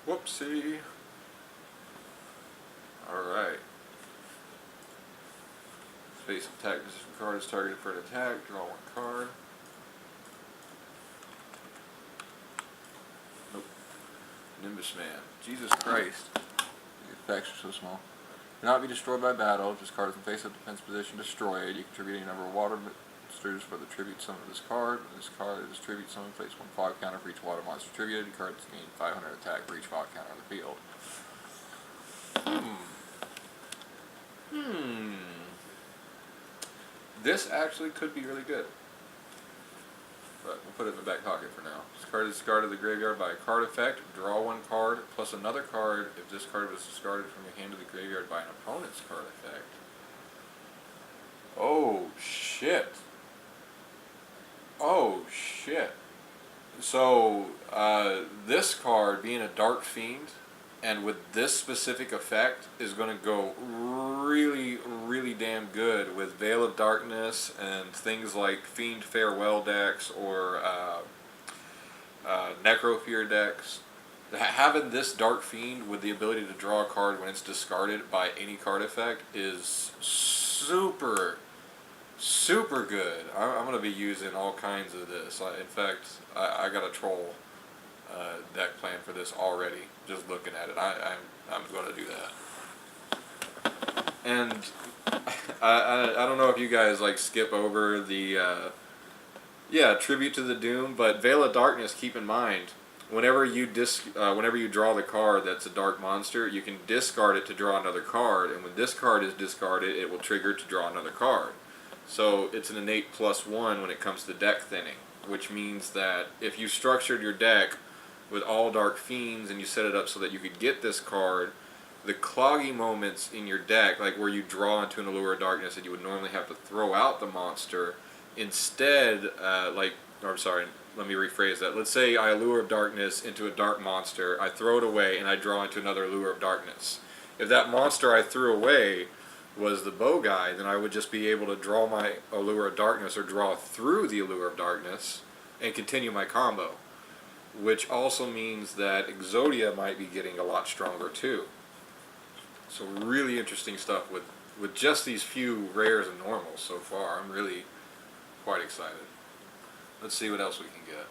Whoopsie. Alright. Space attack position card is targeted for an attack. Draw one card. Nope. Nimbus Man. Jesus Christ. These effects are so small. Cannot be destroyed by battle. If this card is in face-up defense position, destroy it. You contribute any number of water monsters for the tribute summon of this card. When this card is tribute summon, place one fog counter for each water monster tributed. The cards gain 500 attack for each fog counter on the field. This actually could be really good. But we'll put it in the back pocket for now. This card is discarded to the graveyard by a card effect. Draw one card plus another card if this card was discarded from your hand to the graveyard by an opponent's card effect. Oh shit. Oh shit. So this card being a Dark Fiend and with this specific effect is going to go really, really damn good with Veil of Darkness and things like Fiend Farewell decks or Necrofear decks. Having this Dark Fiend with the ability to draw a card when it's discarded by any card effect is super, super good. I'm going to be using all kinds of this. In fact, I got a troll deck plan for this already. Just looking at it, I'm going to do that. And I don't know if you guys like skip over the Tribute to the Doom, but Veil of Darkness. Keep in mind, whenever you draw the card that's a dark monster, you can discard it to draw another card, and when this card is discarded, it will trigger to draw another card. So it's an innate +1 when it comes to deck thinning, which means that if you structured your deck with all Dark Fiends and you set it up so that you could get this card, the cloggy moments in your deck, like where you draw into an Allure of Darkness and you would normally have to throw out the monster, instead, let me rephrase that. Let's say I Allure of Darkness into a dark monster, I throw it away, and I draw into another Allure of Darkness. If that monster I threw away was the bow guy, then I would just be able to draw my Allure of Darkness or draw through the Allure of Darkness and continue my combo. Which also means that Exodia might be getting a lot stronger too. So really interesting stuff with just these few rares and normals so far. I'm really quite excited. Let's see what else we can get.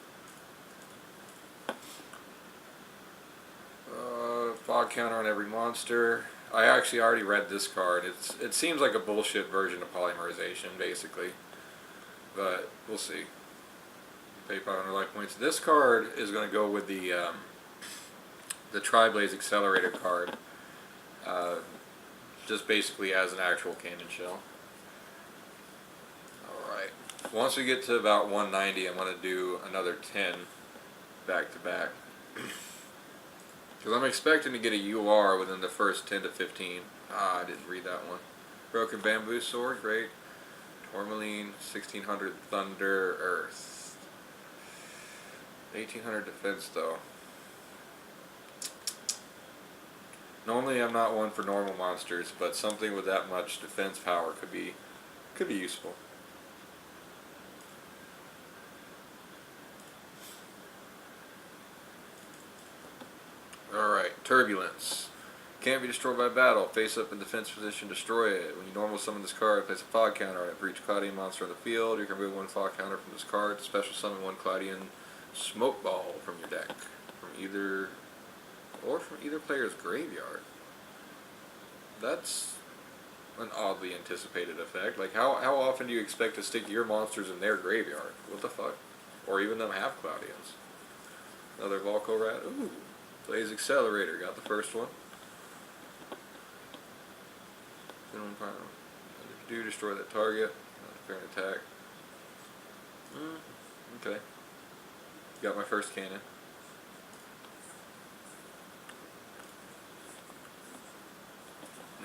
Fog counter on every monster. I actually already read this card. It seems like a bullshit version of polymerization, basically. But we'll see. Pay 500 life points. This card is going to go with the Tri-Blaze Accelerator card. Just basically as an actual cannon shell. Alright. Once we get to about 190, I'm going to do another 10 back to back. Because I'm expecting to get a UR within the first 10 to 15. I didn't read that one. Broken Bamboo Sword, great. Tourmaline, 1600 Thunder, Earth. 1800 defense though. Normally I'm not one for normal monsters, but something with that much defense power could be useful. Alright, Turbulence. Can't be destroyed by battle. Face up in defense position, destroy it. When you normal summon this card, place a fog counter on it. For each Cloudian monster on the field, you can remove one fog counter from this card. Special summon one Cloudian Smoke Ball from your deck, from either player's graveyard. That's an oddly anticipated effect. Like how often do you expect to stick your monsters in their graveyard? What the fuck? Or even them half Cloudians. Another Volco Rat. Ooh, Blaze Accelerator. Got the first one. Then one final. If you do destroy that target, not a fair attack. Okay. Got my first cannon.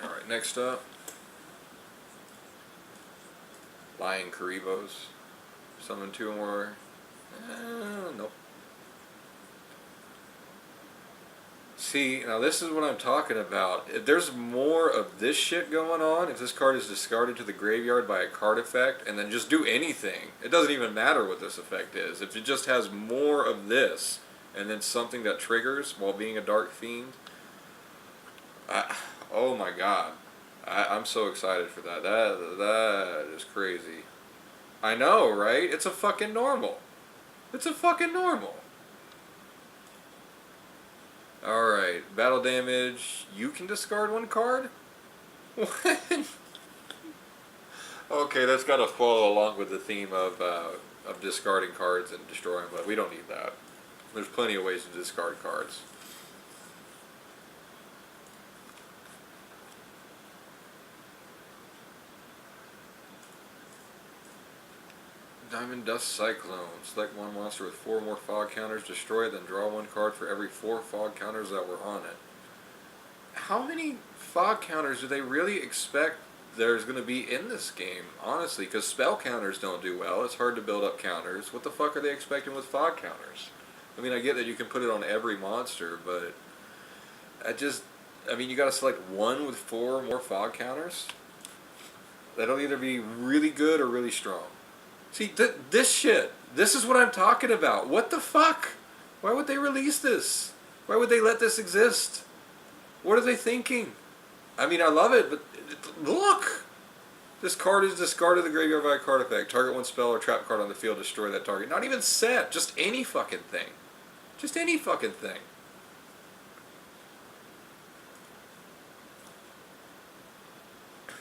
Alright, next up. Lion Karibos. Summon two more. Nope. See, now this is what I'm talking about. If there's more of this shit going on, if this card is discarded to the graveyard by a card effect, and then just do anything, it doesn't even matter what this effect is. If it just has more of this, and then something that triggers while being a Dark Fiend. Oh my god. I'm so excited for that. That is crazy. I know, right? It's a fucking normal. It's a fucking normal. Alright, battle damage. You can discard one card? What? Okay, that's got to follow along with the theme of discarding cards and destroying, but we don't need that. There's plenty of ways to discard cards. Diamond Dust Cyclone. Select one monster with 4 more fog counters, destroy it, then draw one card for every 4 fog counters that were on it. How many fog counters do they really expect there's going to be in this game, honestly? Because spell counters don't do well. It's hard to build up counters. What the fuck are they expecting with fog counters? I mean, I get that you can put it on every monster, but I mean, you got to select one with 4 more fog counters? That'll either be really good or really strong. See, this shit, this is what I'm talking about. What the fuck? Why would they release this? Why would they let this exist? What are they thinking? I mean, I love it, but look! This card is discarded the graveyard by a card effect. Target one spell or trap card on the field, destroy that target. Not even set, just any fucking thing. Just any fucking thing.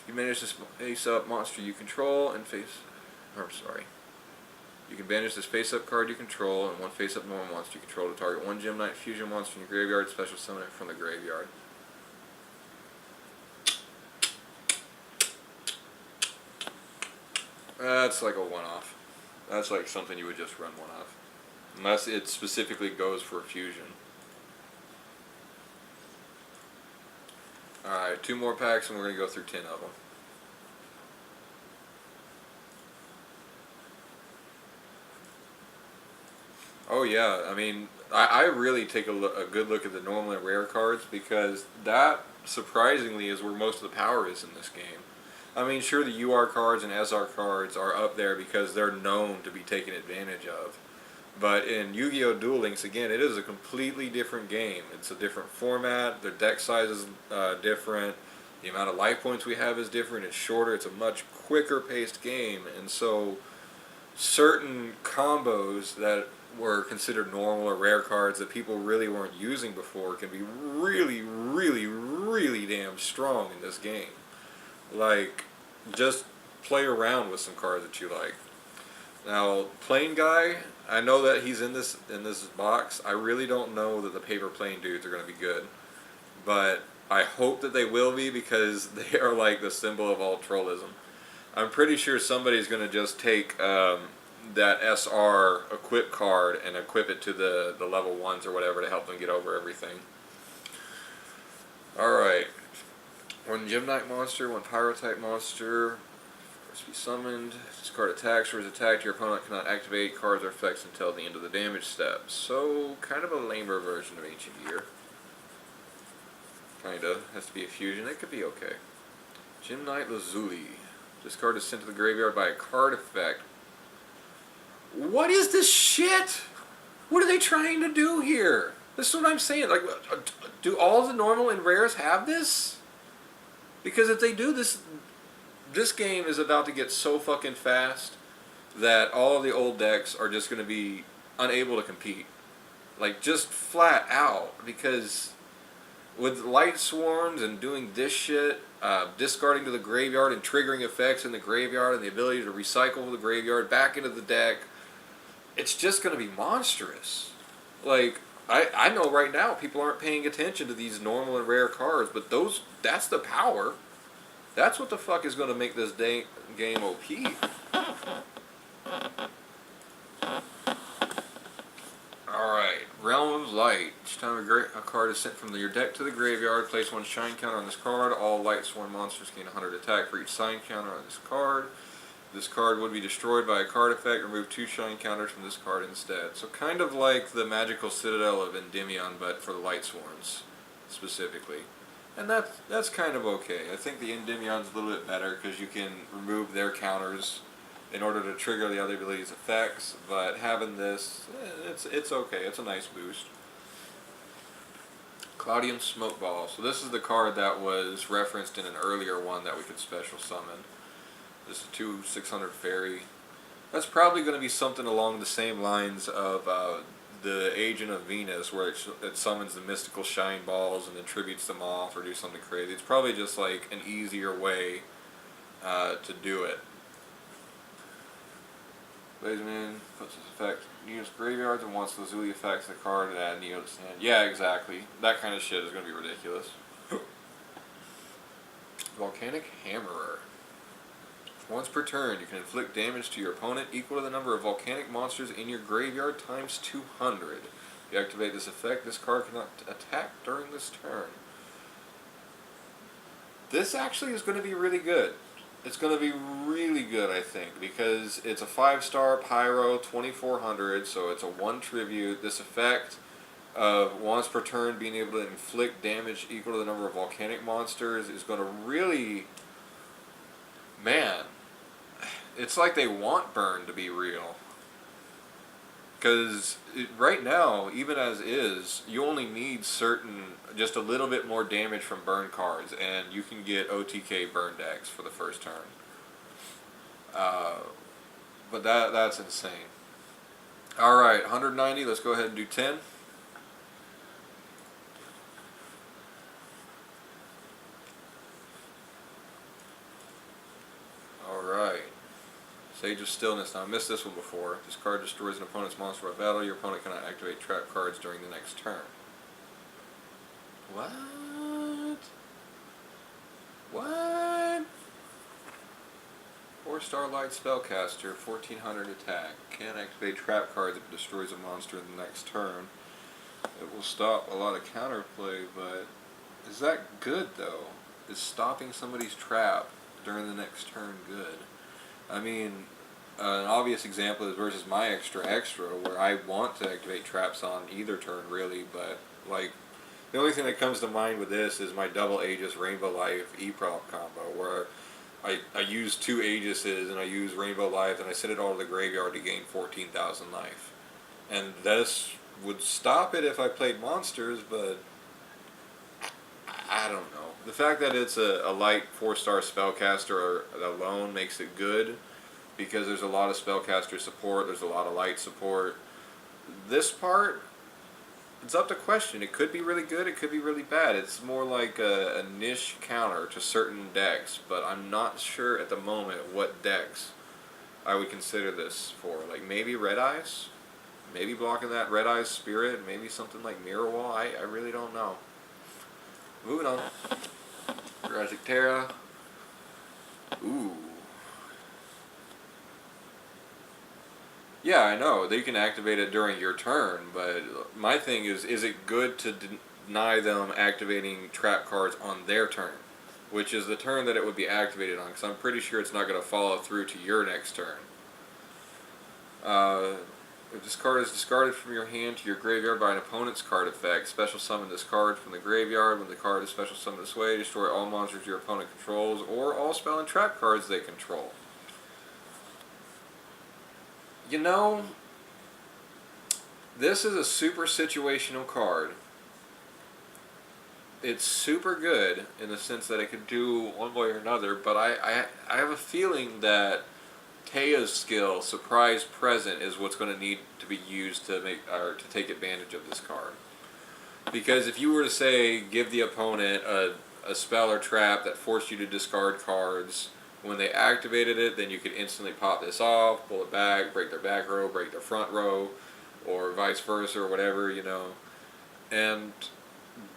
You manage this face-up monster you control and face... You can banish this face-up card you control and one face-up normal monster you control to target one Gem Knight fusion monster in your graveyard, special summon it from the graveyard. That's like a one-off. That's like something you would just run one-off. Unless it specifically goes for a fusion. Alright, 2 more packs and we're going to go through 10 of them. Oh yeah, I mean, I really take a good look at the normal and rare cards because that, surprisingly, is where most of the power is in this game. I mean, sure, the UR cards and SR cards are up there because they're known to be taken advantage of. But in Yu-Gi-Oh! Duel-links, again, it is a completely different game. It's a different format, their deck size is different, the amount of life points we have is different, it's shorter, it's a much quicker paced game, and so certain combos that were considered normal or rare cards that people really weren't using before can be really, really, really damn strong in this game. Like, just play around with some cards that you like. Now, Plane Guy, I know that he's in this box. I really don't know that the paper plane dudes are going to be good. But I hope that they will be because they are like the symbol of all trollism. I'm pretty sure somebody's going to just take that SR equip card and equip it to the level 1s or whatever to help them get over everything. Alright. 1 Gem Knight monster, 1 Pyro type monster. First be summoned. This card attacks or is attacked. Your opponent cannot activate cards or effects until the end of the damage step. So, kind of a lamer version of Ancient Year. Kinda. Has to be a fusion. It could be okay. Gem Knight Lazuli. This card is sent to the graveyard by a card effect. What is this shit? What are they trying to do here? This is what I'm saying. Like, do all the normal and rares have this? Because if they do, this game is about to get so fucking fast that all of the old decks are just going to be unable to compete. Like, just flat out. Because with Light Swarms and doing this shit, discarding to the graveyard and triggering effects in the graveyard and the ability to recycle the graveyard back into the deck, it's just going to be monstrous. Like, I know right now people aren't paying attention to these normal and rare cards, but that's the power. That's what the fuck is going to make this game OP. Alright, Realm of Light. Each time a card is sent from your deck to the graveyard, place 1 shine counter on this card. All Light Sworn monsters gain 100 attack for each shine counter on this card. This card would be destroyed by a card effect. Remove 2 shine counters from this card instead. So kind of like the Magical Citadel of Endymion, but for the Light Sworns specifically. And that's kind of okay. I think the Endymion's a little bit better because you can remove their counters in order to trigger the other ability's effects, but having this, it's okay. It's a nice boost. Cloudium Smokeball. So this is the card that was referenced in an earlier one that we could special summon. This is 2/600 fairy. That's probably going to be something along the same lines of the Agent of Venus, where it summons the mystical shine balls and then tributes them off or do something crazy. It's probably just like an easier way to do it. Blazeman puts his effect in Neo's graveyards and wants the Zuli effects the card and add Neo to stand. Yeah, exactly. That kind of shit is going to be ridiculous. Volcanic Hammerer. Once per turn, you can inflict damage to your opponent equal to the number of volcanic monsters in your graveyard times 200. If you activate this effect, this card cannot attack during this turn. This actually is going to be really good. It's going to be really good, I think, because it's a 5-star Pyro 2400, so it's a 1 tribute. This effect of once per turn being able to inflict damage equal to the number of volcanic monsters is going to really... Man, it's like they want burn to be real. Because right now, even as is, you only need just a little bit more damage from burn cards, and you can get OTK burn decks for the first turn. But that's insane. Alright, 190, let's go ahead and do 10. Alright. Sage of Stillness. Now, I missed this one before. This card destroys an opponent's monster by battle. Your opponent cannot activate trap cards during the next turn. What? What? 4-star Light Spellcaster, 1400 attack. Can't activate trap cards if it destroys a monster in the next turn. It will stop a lot of counterplay, but is that good, though? Is stopping somebody's trap during the next turn good? I mean, an obvious example is versus my extra, where I want to activate traps on either turn, really, but, like, the only thing that comes to mind with this is my double Aegis Rainbow Life E-Prop combo, where I use 2 Aegises and I use Rainbow Life and I send it all to the graveyard to gain 14,000 life. And this would stop it if I played monsters, but I don't know. The fact that it's a light 4-star spellcaster alone makes it good, because there's a lot of spellcaster support, there's a lot of light support. This part, it's up to question. It could be really good, it could be really bad. It's more like a niche counter to certain decks, but I'm not sure at the moment what decks I would consider this for. Like maybe Red Eyes? Maybe blocking that Red Eyes Spirit? Maybe something like Mirror Wall? I really don't know. Moving on. Jurassic Terra. Ooh. Yeah, I know. They can activate it during your turn, but my thing is it good to deny them activating trap cards on their turn? Which is the turn that it would be activated on, because I'm pretty sure it's not going to follow through to your next turn. If this card is discarded from your hand to your graveyard by an opponent's card effect, special summon this card from the graveyard. When the card is special summoned this way, destroy all monsters your opponent controls, or all spell and trap cards they control. You know, this is a super situational card. It's super good in the sense that it could do one way or another, but I have a feeling that Tea's skill, Surprise Present, is what's going to need to be used to take advantage of this card. Because if you were to say, give the opponent a spell or trap that forced you to discard cards, when they activated it, then you could instantly pop this off, pull it back, break their back row, break their front row, or vice versa, or whatever, you know. And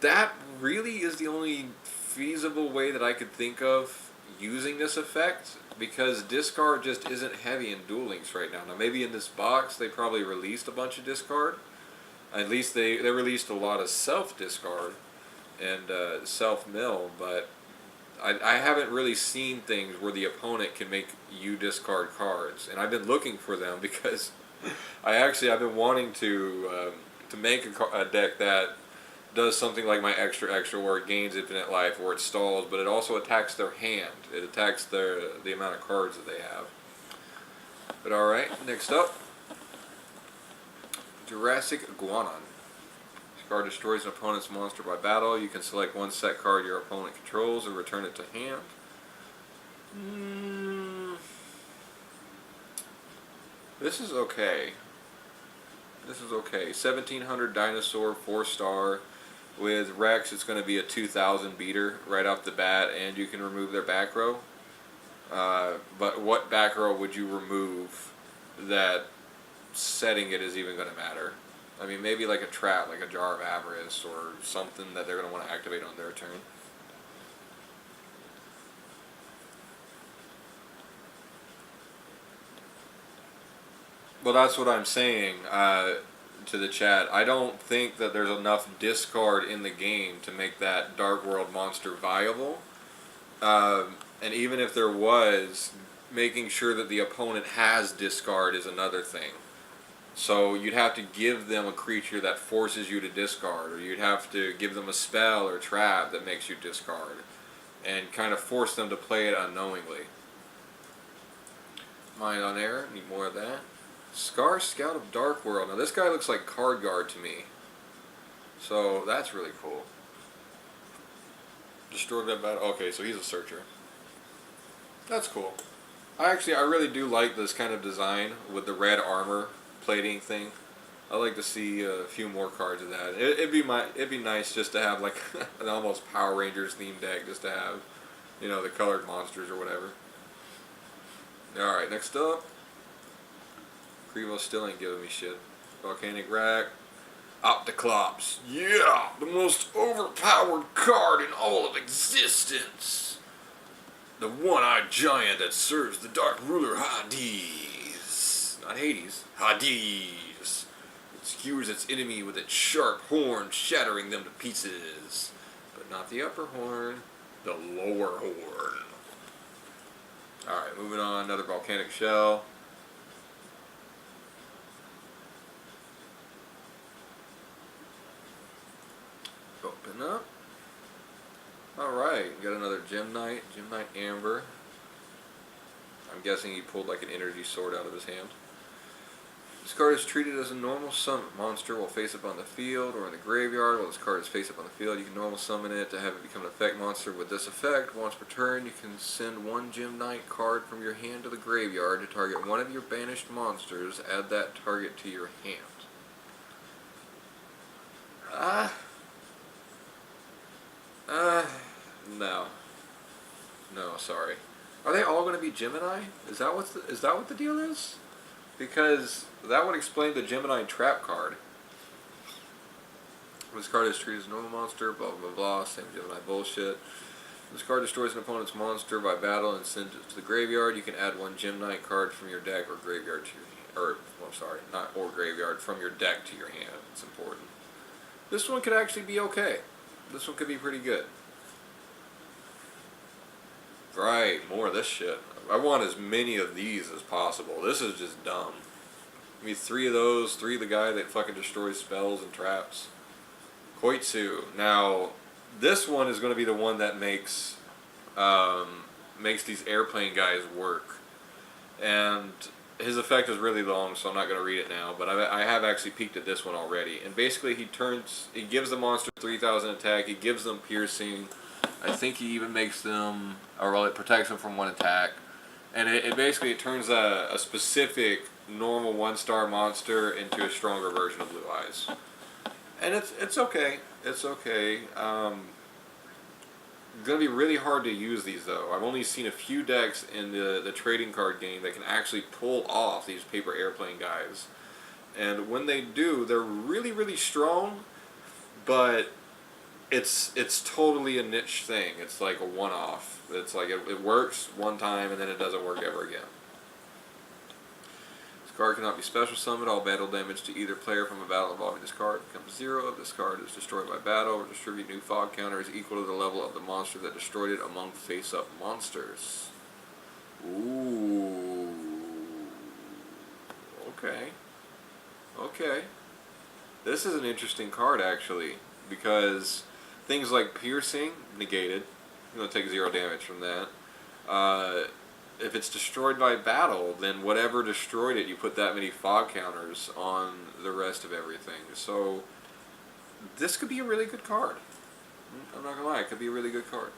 that really is the only feasible way that I could think of using this effect, because discard just isn't heavy in Duel-links right now. Now maybe in this box they probably released a bunch of discard. At least they released a lot of self-discard and self-mill, but I haven't really seen things where the opponent can make you discard cards, and I've been looking for them because I've been wanting to make a deck that does something like my extra where it gains infinite life, where it stalls, but it also attacks their hand. It attacks the amount of cards that they have. But alright, next up, Jurassic Iguanon. This card destroys an opponent's monster by battle. You can select one set card your opponent controls and return it to hand. This is okay. This is okay. 1700 dinosaur, 4-star. With Rex, it's going to be a 2000 beater right off the bat, and you can remove their back row. But what back row would you remove that setting it is even going to matter? I mean, maybe like a trap, like a Jar of Avarice, or something that they're going to want to activate on their turn. Well, that's what I'm saying to the chat. I don't think that there's enough discard in the game to make that Dark World monster viable. And even if there was, making sure that the opponent has discard is another thing. So you'd have to give them a creature that forces you to discard, or you'd have to give them a spell or trap that makes you discard, and kind of force them to play it unknowingly. Mind on Air, need more of that. Scar Scout of Dark World. Now this guy looks like Card Guard to me. So that's really cool. Destroyed that battle. Okay, so he's a searcher. That's cool. I really do like this kind of design with the red armor plating thing. I like to see a few more cards of that. It'd be nice just to have like an almost Power Rangers themed deck, just to have, you know, the colored monsters or whatever. All right, next up. Crevo still ain't giving me shit. Volcanic Rack. Opticlops. Yeah! The most overpowered card in all of existence! The one-eyed giant that serves the Dark Ruler Hades. Not Hades. Hades. It skewers its enemy with its sharp horn, shattering them to pieces. But not the upper horn. The lower horn. Alright, moving on. Another Volcanic Shell. Open up. Alright, got another Gem Knight Amber. I'm guessing he pulled like an energy sword out of his hand. This card is treated as a normal summon monster while face up on the field or in the graveyard. While this card is face up on the field, you can normal summon it to have it become an effect monster. With this effect, once per turn, you can send one Gem Knight card from your hand to the graveyard to target one of your banished monsters. Add that target to your hand. No. No, sorry. Are they all going to be Gemini? Is that what the deal is? Because that would explain the Gemini trap card. This card is treated as a normal monster, blah blah blah, same Gemini bullshit. This card destroys an opponent's monster by battle and sends it to the graveyard. You can add one Gem Knight card from your deck or graveyard to your hand. Graveyard, from your deck to your hand. It's important. This one could actually be okay. This one could be pretty good. Right, more of this shit. I want as many of these as possible. This is just dumb. I mean, 3 of those, 3 of the guy that fucking destroys spells and traps. Koitsu. Now, this one is going to be the one that makes these airplane guys work. And his effect is really long, so I'm not going to read it now. But I have actually peeked at this one already. And basically, he gives the monster 3,000 attack. He gives them piercing. I think he even makes them, it protects them from 1 attack. And it basically turns a specific normal 1-star monster into a stronger version of Blue Eyes. And it's okay. It's okay. It's going to be really hard to use these, though. I've only seen a few decks in the trading card game that can actually pull off these paper airplane guys. And when they do, they're really, really strong, but it's totally a niche thing. It's like a one-off. It's like it works one time and then it doesn't work ever again. This card cannot be special summoned. All battle damage to either player from a battle involving this card becomes 0. If this card is destroyed by battle or distribute new fog counter is equal to the level of the monster that destroyed it among face-up monsters. Ooh. Okay. Okay. This is an interesting card, actually, because things like piercing, negated. You're going to take 0 damage from that. if it's destroyed by battle, then whatever destroyed it, you put that many fog counters on the rest of everything. So this could be a really good card. I'm not gonna lie, it could be a really good card.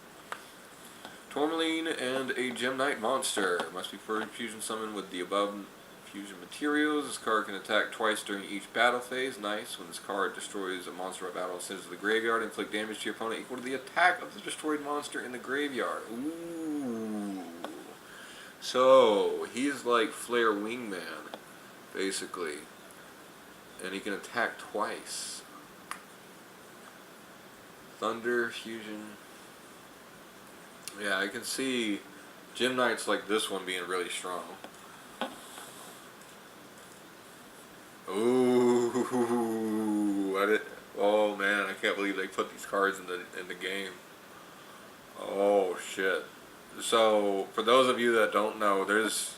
Tourmaline and a Gem Knight monster. Must be fusion summoned with the above fusion materials. This card can attack twice during each battle phase. Nice. When this card destroys a monster by battle, it sends to the graveyard, inflict damage to your opponent equal to the attack of the destroyed monster in the graveyard. Ooh. So, he's like Flare Wingman, basically. And he can attack twice. Thunder, fusion. Yeah, I can see Gem Knights like this one being really strong. Ooh, oh man, I can't believe they put these cards in the game. Oh shit. So, for those of you that don't know, there's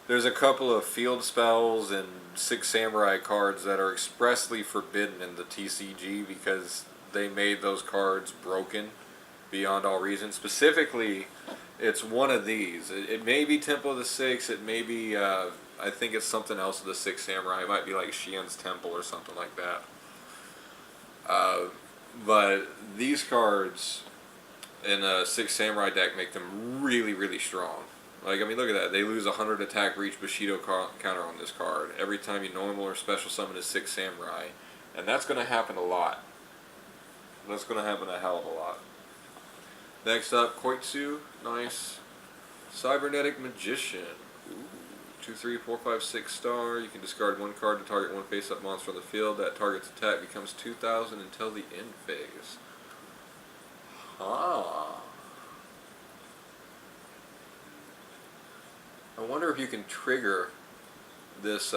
a couple of field spells and 6 samurai cards that are expressly forbidden in the TCG because they made those cards broken beyond all reason. Specifically, it's one of these. It may be Temple of the Six. It may be, I think it's something else of the 6 Samurai. It might be like Xian's Temple or something like that. But these cards in a 6 Samurai deck make them really, really strong. Like, I mean, look at that. They lose 100 attack for each Bushido counter on this card every time you normal or special summon a 6 Samurai. And that's going to happen a lot. That's going to happen a hell of a lot. Next up, Koitsu, nice. Cybernetic Magician, ooh, 2, 3, 4, 5, 6 star. You can discard 1 card to target 1 face-up monster on the field. That target's attack becomes 2,000 until the end phase. Ah. I wonder if you can trigger this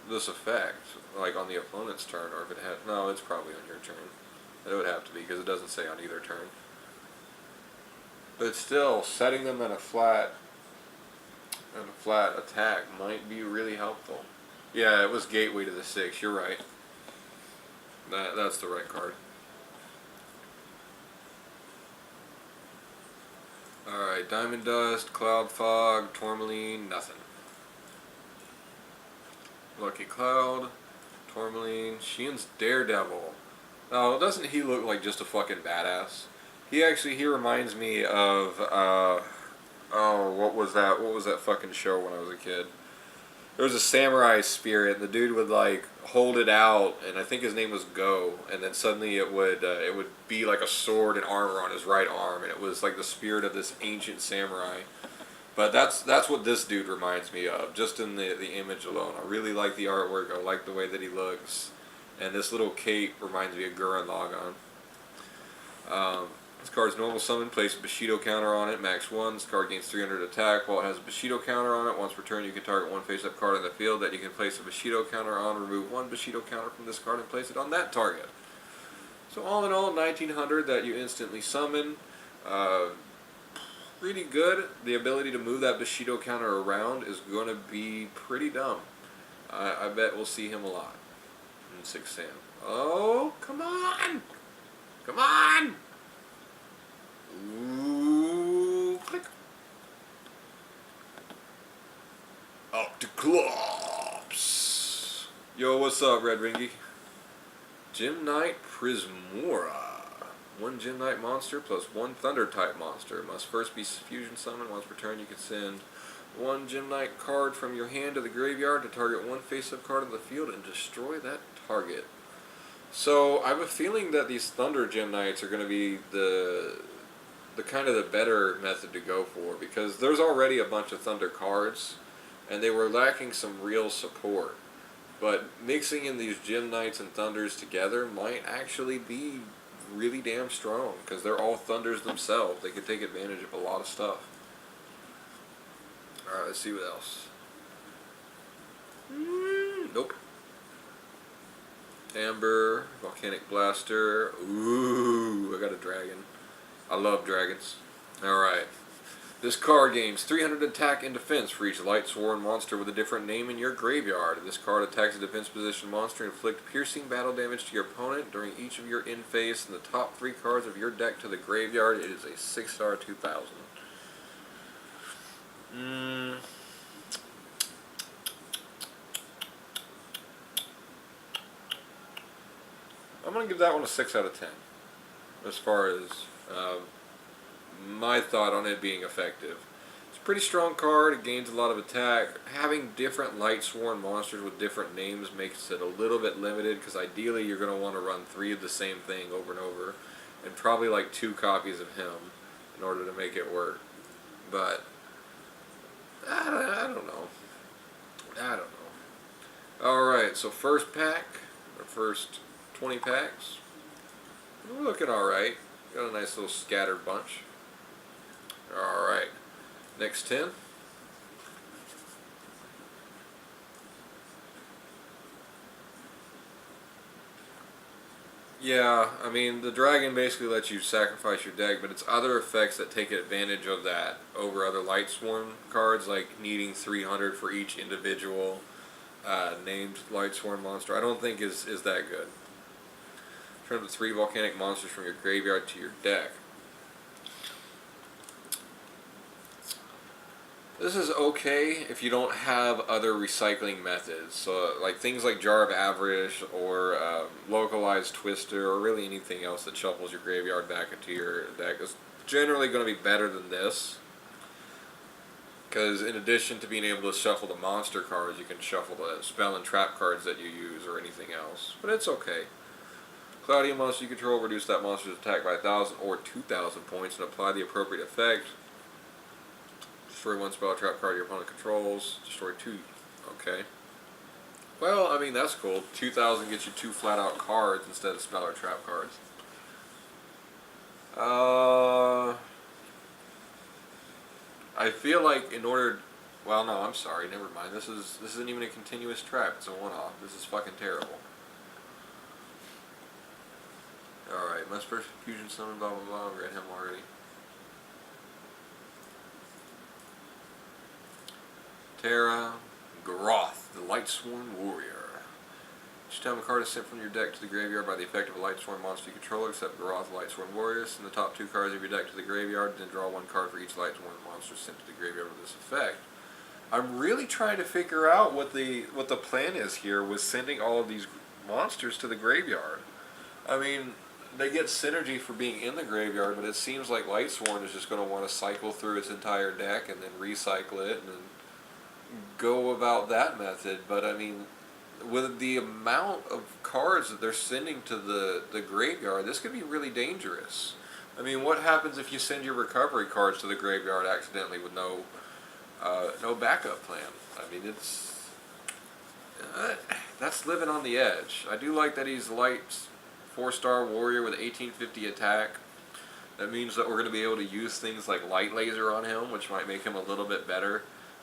this effect, like on the opponent's turn, or if it had. No, it's probably on your turn. It would have to be because it doesn't say on either turn. But still, setting them in a flat attack might be really helpful. Yeah, it was Gateway to the 6. You're right. That's the right card. Alright, Diamond Dust, Cloud Fog, Tourmaline, nothing. Lucky Cloud, Tourmaline, Xian's Daredevil. Oh, doesn't he look like just a fucking badass? He reminds me of, what was that? What was that fucking show when I was a kid? There was a samurai spirit, and the dude would, like, hold it out, and I think his name was Go, and then suddenly it would be like a sword and armor on his right arm, and it was like the spirit of this ancient samurai. But that's what this dude reminds me of, just in the image alone. I really like the artwork, I like the way that he looks, and this little cape reminds me of Gurren Lagann. This card's normal summon, place a Bushido counter on it, max 1. This card gains 300 attack while it has a Bushido counter on it. Once per turn, you can target 1 face-up card on the field that you can place a Bushido counter on, remove 1 Bushido counter from this card and place it on that target. So all in all, 1900 that you instantly summon. Pretty good. The ability to move that Bushido counter around is going to be pretty dumb. I bet we'll see him a lot in 6 Sam. Oh, come on! Come on! Ooh, click. Octoclops. Yo, what's up, Red Ringy? Gem Knight Prismora. 1 Gem Knight monster plus 1 Thunder type monster. Must first be fusion summoned. Once per turn, you can send 1 Gem Knight card from your hand to the graveyard to target 1 face-up card on the field and destroy that target. So I have a feeling that these Thunder Gem Knights are going to be the kind of the better method to go for, because there's already a bunch of Thunder cards and they were lacking some real support. But mixing in these Gem Knights and Thunders together might actually be really damn strong, because they're all Thunders themselves. They could take advantage of a lot of stuff. Alright, let's see what else. Nope. Amber, Volcanic Blaster. Ooh, I got a dragon. I love dragons. Alright. This card gains 300 attack and defense for each Light Sworn monster with a different name in your graveyard. This card attacks a defense position monster and inflict piercing battle damage to your opponent during each of your end phase and the top 3 cards of your deck to the graveyard. It is a 6-star 2000. Mm, I'm going to give that one a 6 out of 10. As far as my thought on it being effective. It's a pretty strong card. It gains a lot of attack. Having different light sworn monsters with different names makes it a little bit limited, because ideally you're going to want to run 3 of the same thing over and over, and probably like 2 copies of him in order to make it work. But I don't know. I don't know. Alright, so first pack, or first 20 packs. We're looking alright. Got a nice little scattered bunch. Alright. Next 10. Yeah, I mean, the dragon basically lets you sacrifice your deck, but it's other effects that take advantage of that over other Lightsworn cards, like needing 300 for each individual named Lightsworn monster. I don't think is that good. Turn the 3 volcanic monsters from your graveyard to your deck. This is okay if you don't have other recycling methods. So, like things like Jar of Avarice or Localized Twister, or really anything else that shuffles your graveyard back into your deck is generally going to be better than this. Because in addition to being able to shuffle the monster cards, you can shuffle the spell and trap cards that you use or anything else. But it's okay. Cloudy monster you control, reduce that monster's attack by 1,000 or 2,000 points and apply the appropriate effect. Destroy 1 spell or trap card your opponent controls. Destroy 2. Okay. Well, I mean, that's cool. 2,000 gets you 2 flat out cards instead of spell or trap cards. I feel like in order... Well, no, I'm sorry. Never mind. This isn't even a continuous trap. It's a one-off. This is fucking terrible. Alright, must first fusion summon, blah blah blah. We read him already. Terra Groth, the Lightsworn Warrior. Each time a card is sent from your deck to the graveyard by the effect of a Lightsworn monster you control, except Groth Lightsworn Warrior, send the top 2 cards of your deck to the graveyard, then draw 1 card for each Lightsworn monster sent to the graveyard with this effect. I'm really trying to figure out what the plan is here with sending all of these monsters to the graveyard. I mean, they get synergy for being in the graveyard, but it seems like Lightsworn is just going to want to cycle through its entire deck and then recycle it and then go about that method. But I mean, with the amount of cards that they're sending to the graveyard, this could be really dangerous. I mean, what happens if you send your recovery cards to the graveyard accidentally with no backup plan? I mean, it's that's living on the edge. I do like that he's light 4-star warrior with 1850 attack. That means that we're going to be able to use things like Light Laser on him, which might make him a little bit better.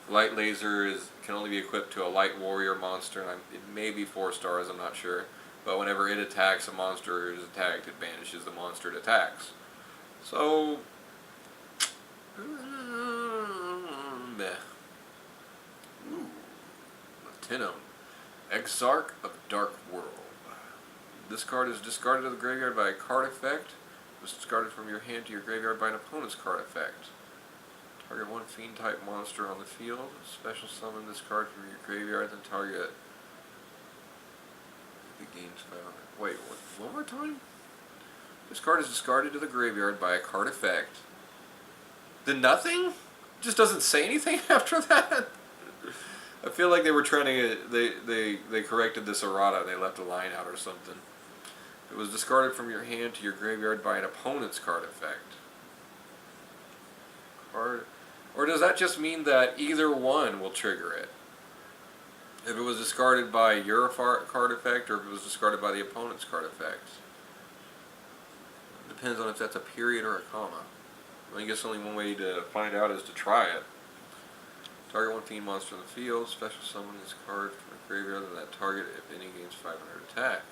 Light Laser can only be equipped to a light warrior monster, and it may be 4 stars, I'm not sure. But whenever it attacks a monster is attacked, it banishes the monster it attacks. So, meh. Ooh, Latinum, Exarch of Dark World. This card is discarded to the graveyard by a card effect. It was discarded from your hand to your graveyard by an opponent's card effect. Target 1 fiend type monster on the field. Special summon this card from your graveyard, then target. It gains 500. Wait, one more time? This card is discarded to the graveyard by a card effect. Then nothing? Just doesn't say anything after that? I feel like they were trying to they corrected this errata and they left a line out or something. It was discarded from your hand to your graveyard by an opponent's card effect. Or does that just mean that either one will trigger it? If it was discarded by your card effect or if it was discarded by the opponent's card effect? It depends on if that's a period or a comma. I guess only one way to find out is to try it. Target 1 fiend monster in the field. Special summon this card from the graveyard and that target, if any, gains 500 attack.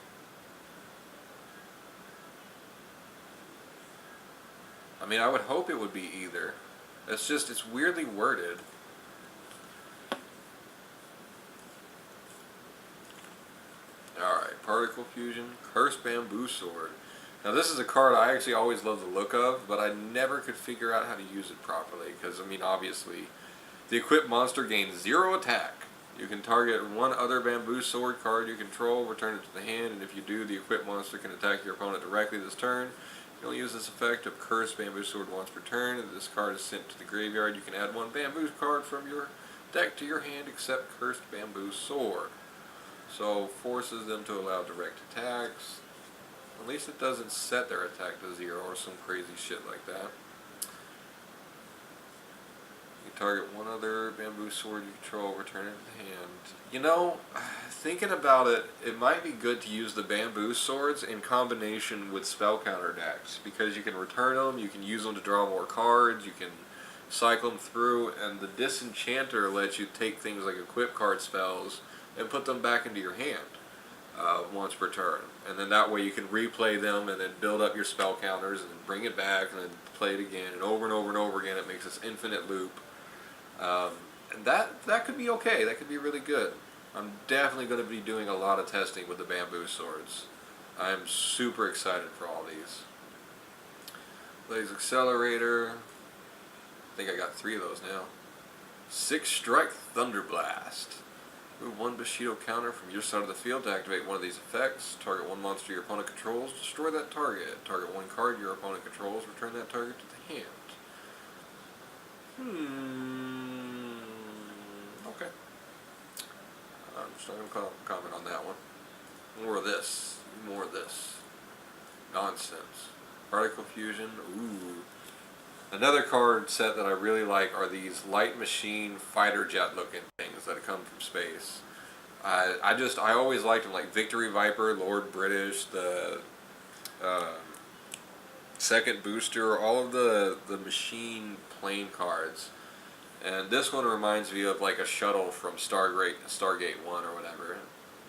I mean, I would hope it would be either. It's weirdly worded. Alright, Particle Fusion, Cursed Bamboo Sword. Now this is a card I actually always loved the look of, but I never could figure out how to use it properly, because, I mean, obviously, The equipped monster gains 0 attack. You can target one other bamboo sword card you control, return it to the hand, and if you do, the equipped monster can attack your opponent directly this turn. You only use this effect of cursed bamboo sword once per turn. If this card is sent to the graveyard, you can add 1 bamboo card from your deck to your hand except cursed bamboo sword. So forces them to allow direct attacks. At least it doesn't set their attack to 0 or some crazy shit like that. You target one other bamboo sword you control, return it to the hand. You know, thinking about it, it might be good to use the bamboo swords in combination with spell counter decks, because you can return them, you can use them to draw more cards, you can cycle them through, and the Disenchanter lets you take things like equip card spells and put them back into your hand once per turn. And then that way you can replay them and then build up your spell counters and then bring it back and then play it again and over and over and over again. It makes this infinite loop. And that could be okay. That could be really good. I'm definitely going to be doing a lot of testing with the bamboo swords. I'm super excited for all these. Blaze Accelerator. I think I got 3 of those now. 6 Strike Thunderblast. Move 1 Bushido counter from your side of the field to activate one of these effects. Target 1 monster your opponent controls. Destroy that target. Target 1 card your opponent controls. Return that target to the hand. Okay. I'm just not going to comment on that one. More of this. More of this. Nonsense. Particle Fusion. Ooh. Another card set that I really like are these light machine fighter jet looking things that come from space. I always liked them, like Victory Viper, Lord British, the Second Booster, all of the machine plane cards. And this one reminds me of like a shuttle from Stargate 1 or whatever.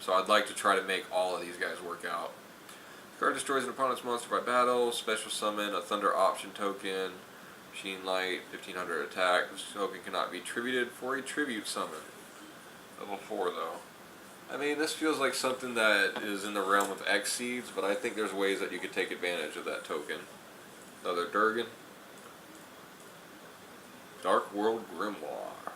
So I'd like to try to make all of these guys work out. The card destroys an opponent's monster by battle. Special summon a Thunder option token. Machine Light, 1500 attack. This token cannot be tributed for a tribute summon. Level 4 though. I mean, this feels like something that is in the realm of X-Seeds, but I think there's ways that you could take advantage of that token. Another Durgan. Dark World Grimoire.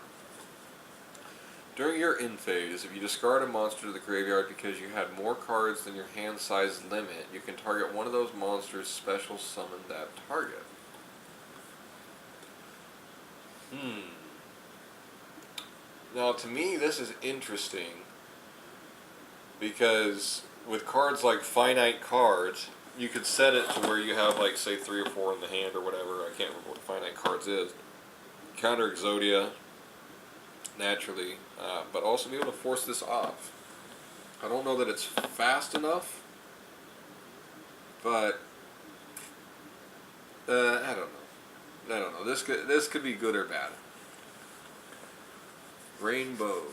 During your end phase, if you discard a monster to the graveyard because you had more cards than your hand size limit, you can target one of those monsters, special summon that target. Now, to me, this is interesting because with cards like finite cards, you could set it to where you have, like, say, 3 or 4 in the hand or whatever. I can't remember what finite cards is. Counter Exodia, naturally, but also be able to force this off. I don't know that it's fast enough, but I don't know. This could be good or bad. Rainbow,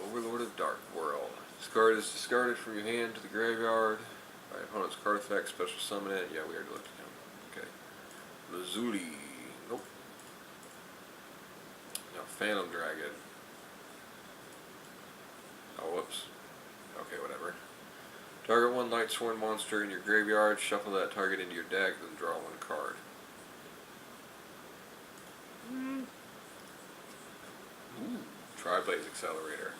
Overlord of Dark World. This card is discarded from your hand to the graveyard. By opponent's card effect, special summon it. Yeah, we already looked at him. Okay. Lazuli. Nope. No, Phantom Dragon. Oh, whoops. Okay, whatever. Target 1 Lightsworn monster in your graveyard. Shuffle that target into your deck, then draw 1 card. Ooh. Try Blaze Accelerator.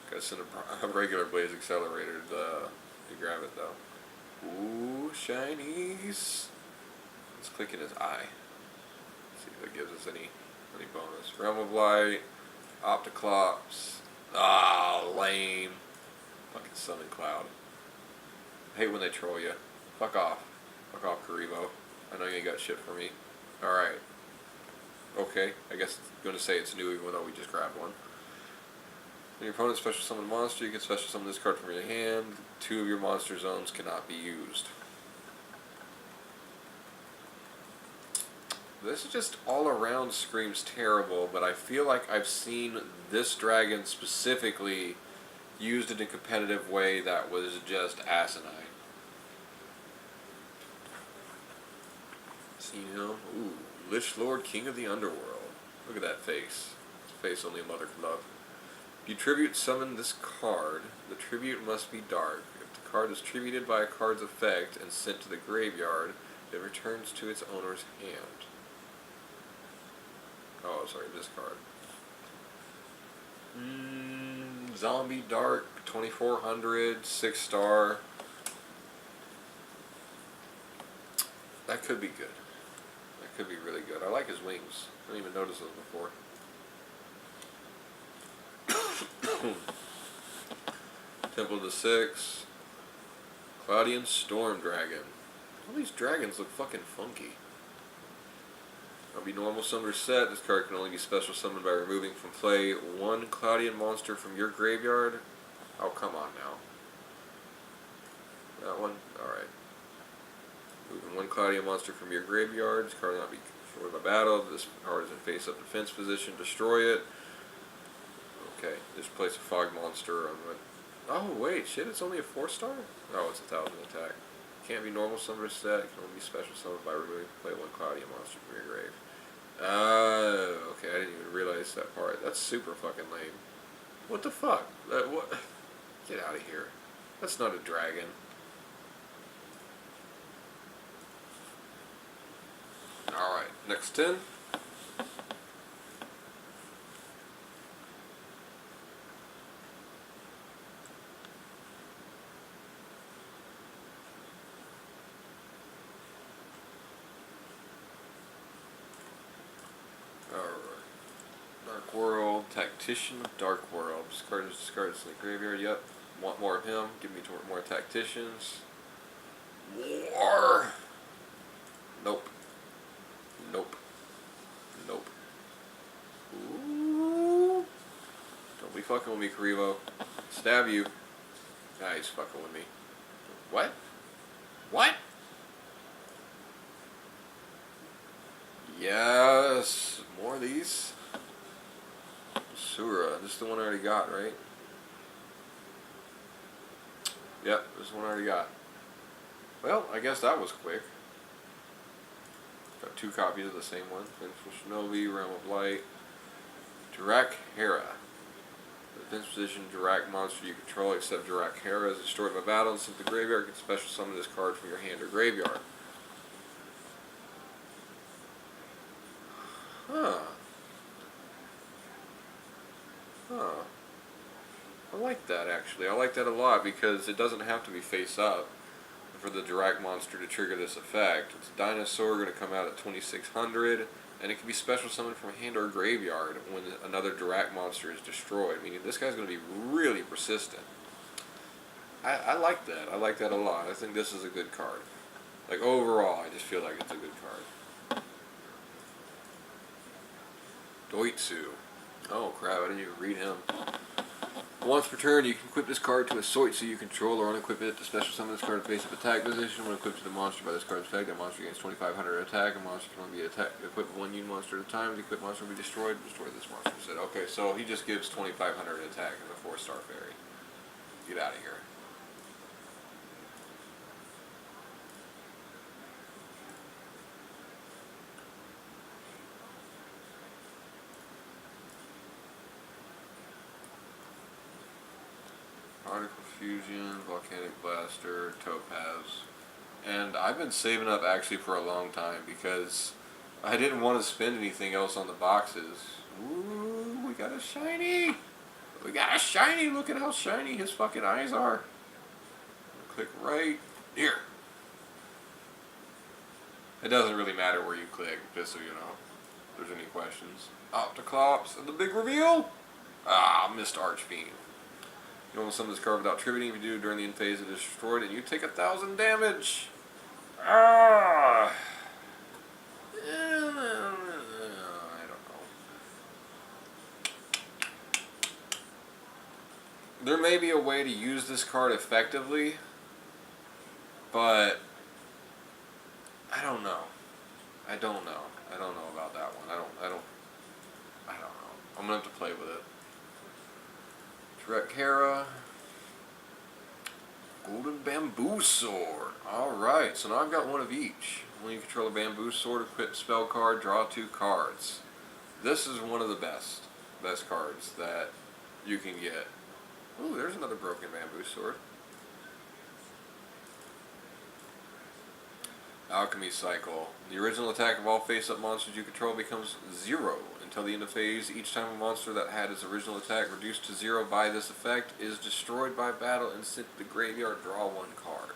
Gotta send a regular Blaze Accelerator to grab it though. Ooh, shinies. Let's click in his eye. See if that gives us any bonus. Realm of Light, Opticlops. Ah, lame. Fucking Summon Cloud. I hate when they troll you. Fuck off. Fuck off, Karibo. I know you ain't got shit for me. Alright. Okay, I guess I'm going to say it's new even though we just grabbed one. When your opponent special summon a monster, you can special summon this card from your hand. 2 of your monster zones cannot be used. This is just all around screams terrible, but I feel like I've seen this dragon specifically used in a competitive way that was just asinine. Seen him? Ooh. Lich Lord, King of the Underworld. Look at that face. It's a face only a mother could love. If you tribute summon this card, the tribute must be dark. If the card is tributed by a card's effect and sent to the graveyard, it returns to its owner's hand. Oh, sorry, this card. Zombie Dark 2400, 6-star. That could be good. That could be really good. I like his wings. I didn't even notice those before. Temple of the Six. Cloudian Storm Dragon. All these dragons look fucking funky. I'll be normal summoner set. This card can only be special summoned by removing from play one Cloudian monster from your graveyard. Oh, come on now. That one? Alright. Moving one Cloudian monster from your graveyard. This card will not be destroyed by battle. This card is in face-up defense position. Destroy it. Okay. Just place a fog monster on what? Oh, wait. Shit, it's only a 4-star? Oh, it's 1,000 attack. Can't be normal summoner set. It can only be special summoned by removing play one Cloudian monster from your grave. Okay, I didn't even realize that part. That's super fucking lame. What the fuck? What? Get out of here. That's not a dragon. Alright, next 10. Dark World, Tactician of Dark World. This card is discarded in the graveyard. Yep. Want more of him? Give me more Tacticians. War! Nope. Nope. Nope. Ooh. Don't be fucking with me, Karibo. Stab you. Nah, he's fucking with me. What? What? Yes. More of these. Sura. This is the one I already got, right? Yep, this one I already got. Well, I guess that was quick. Got 2 copies of the same one. Vengeful Shinobi, Realm of Light. Durak Hera. The defense position Durak monster you control except Durak Hera is destroyed by battle and sent to the graveyard. You can special summon this card from your hand or graveyard. Huh. Huh. I like that actually. I like that a lot because it doesn't have to be face up for the Durak monster to trigger this effect. It's a dinosaur going to come out at 2600 and it can be special summoned from hand or graveyard when another Durak monster is destroyed, meaning this guy's going to be really persistent. I like that. I like that a lot. I think this is a good card. Like overall, I just feel like it's a good card. Doitsu. Oh crap, I didn't even read him. Once per turn, you can equip this card to a Soitsu you control or unequip it to special summon this card in face-up attack position. When equipped to the monster by this card's effect, that monster gains 2,500 attack. A monster can only be equipped one unit monster at a time. The equipped monster will be destroyed. Destroy this monster. Said, okay, so he just gives 2,500 attack as a 4-star fairy. Get out of here. Particle Fusion, Volcanic Blaster, Topaz. And I've been saving up actually for a long time because I didn't want to spend anything else on the boxes. Ooh, we got a shiny! We got a shiny! Look at how shiny his fucking eyes are. Click right here. It doesn't really matter where you click, just so you know. If there's any questions. Opticlops and the big reveal! Ah, missed Archfiend. You don't summon this card without tributing. If you do during the end phase, it is destroyed and you take 1,000 damage. Ah! I don't know. There may be a way to use this card effectively, but I don't know. I don't know. I don't know about that one. I don't know. I'm gonna have to play with it. Durak Hera. Golden Bamboo Sword. Alright, so now I've got one of each. When you control a Bamboo Sword, equip spell card, draw 2 cards. This is one of the best cards that you can get. Ooh, there's another broken Bamboo Sword. Alchemy Cycle. The original attack of all face-up monsters you control becomes 0 until the end of phase. Each time a monster that had its original attack reduced to 0 by this effect is destroyed by battle and sent to the graveyard, draw 1 card.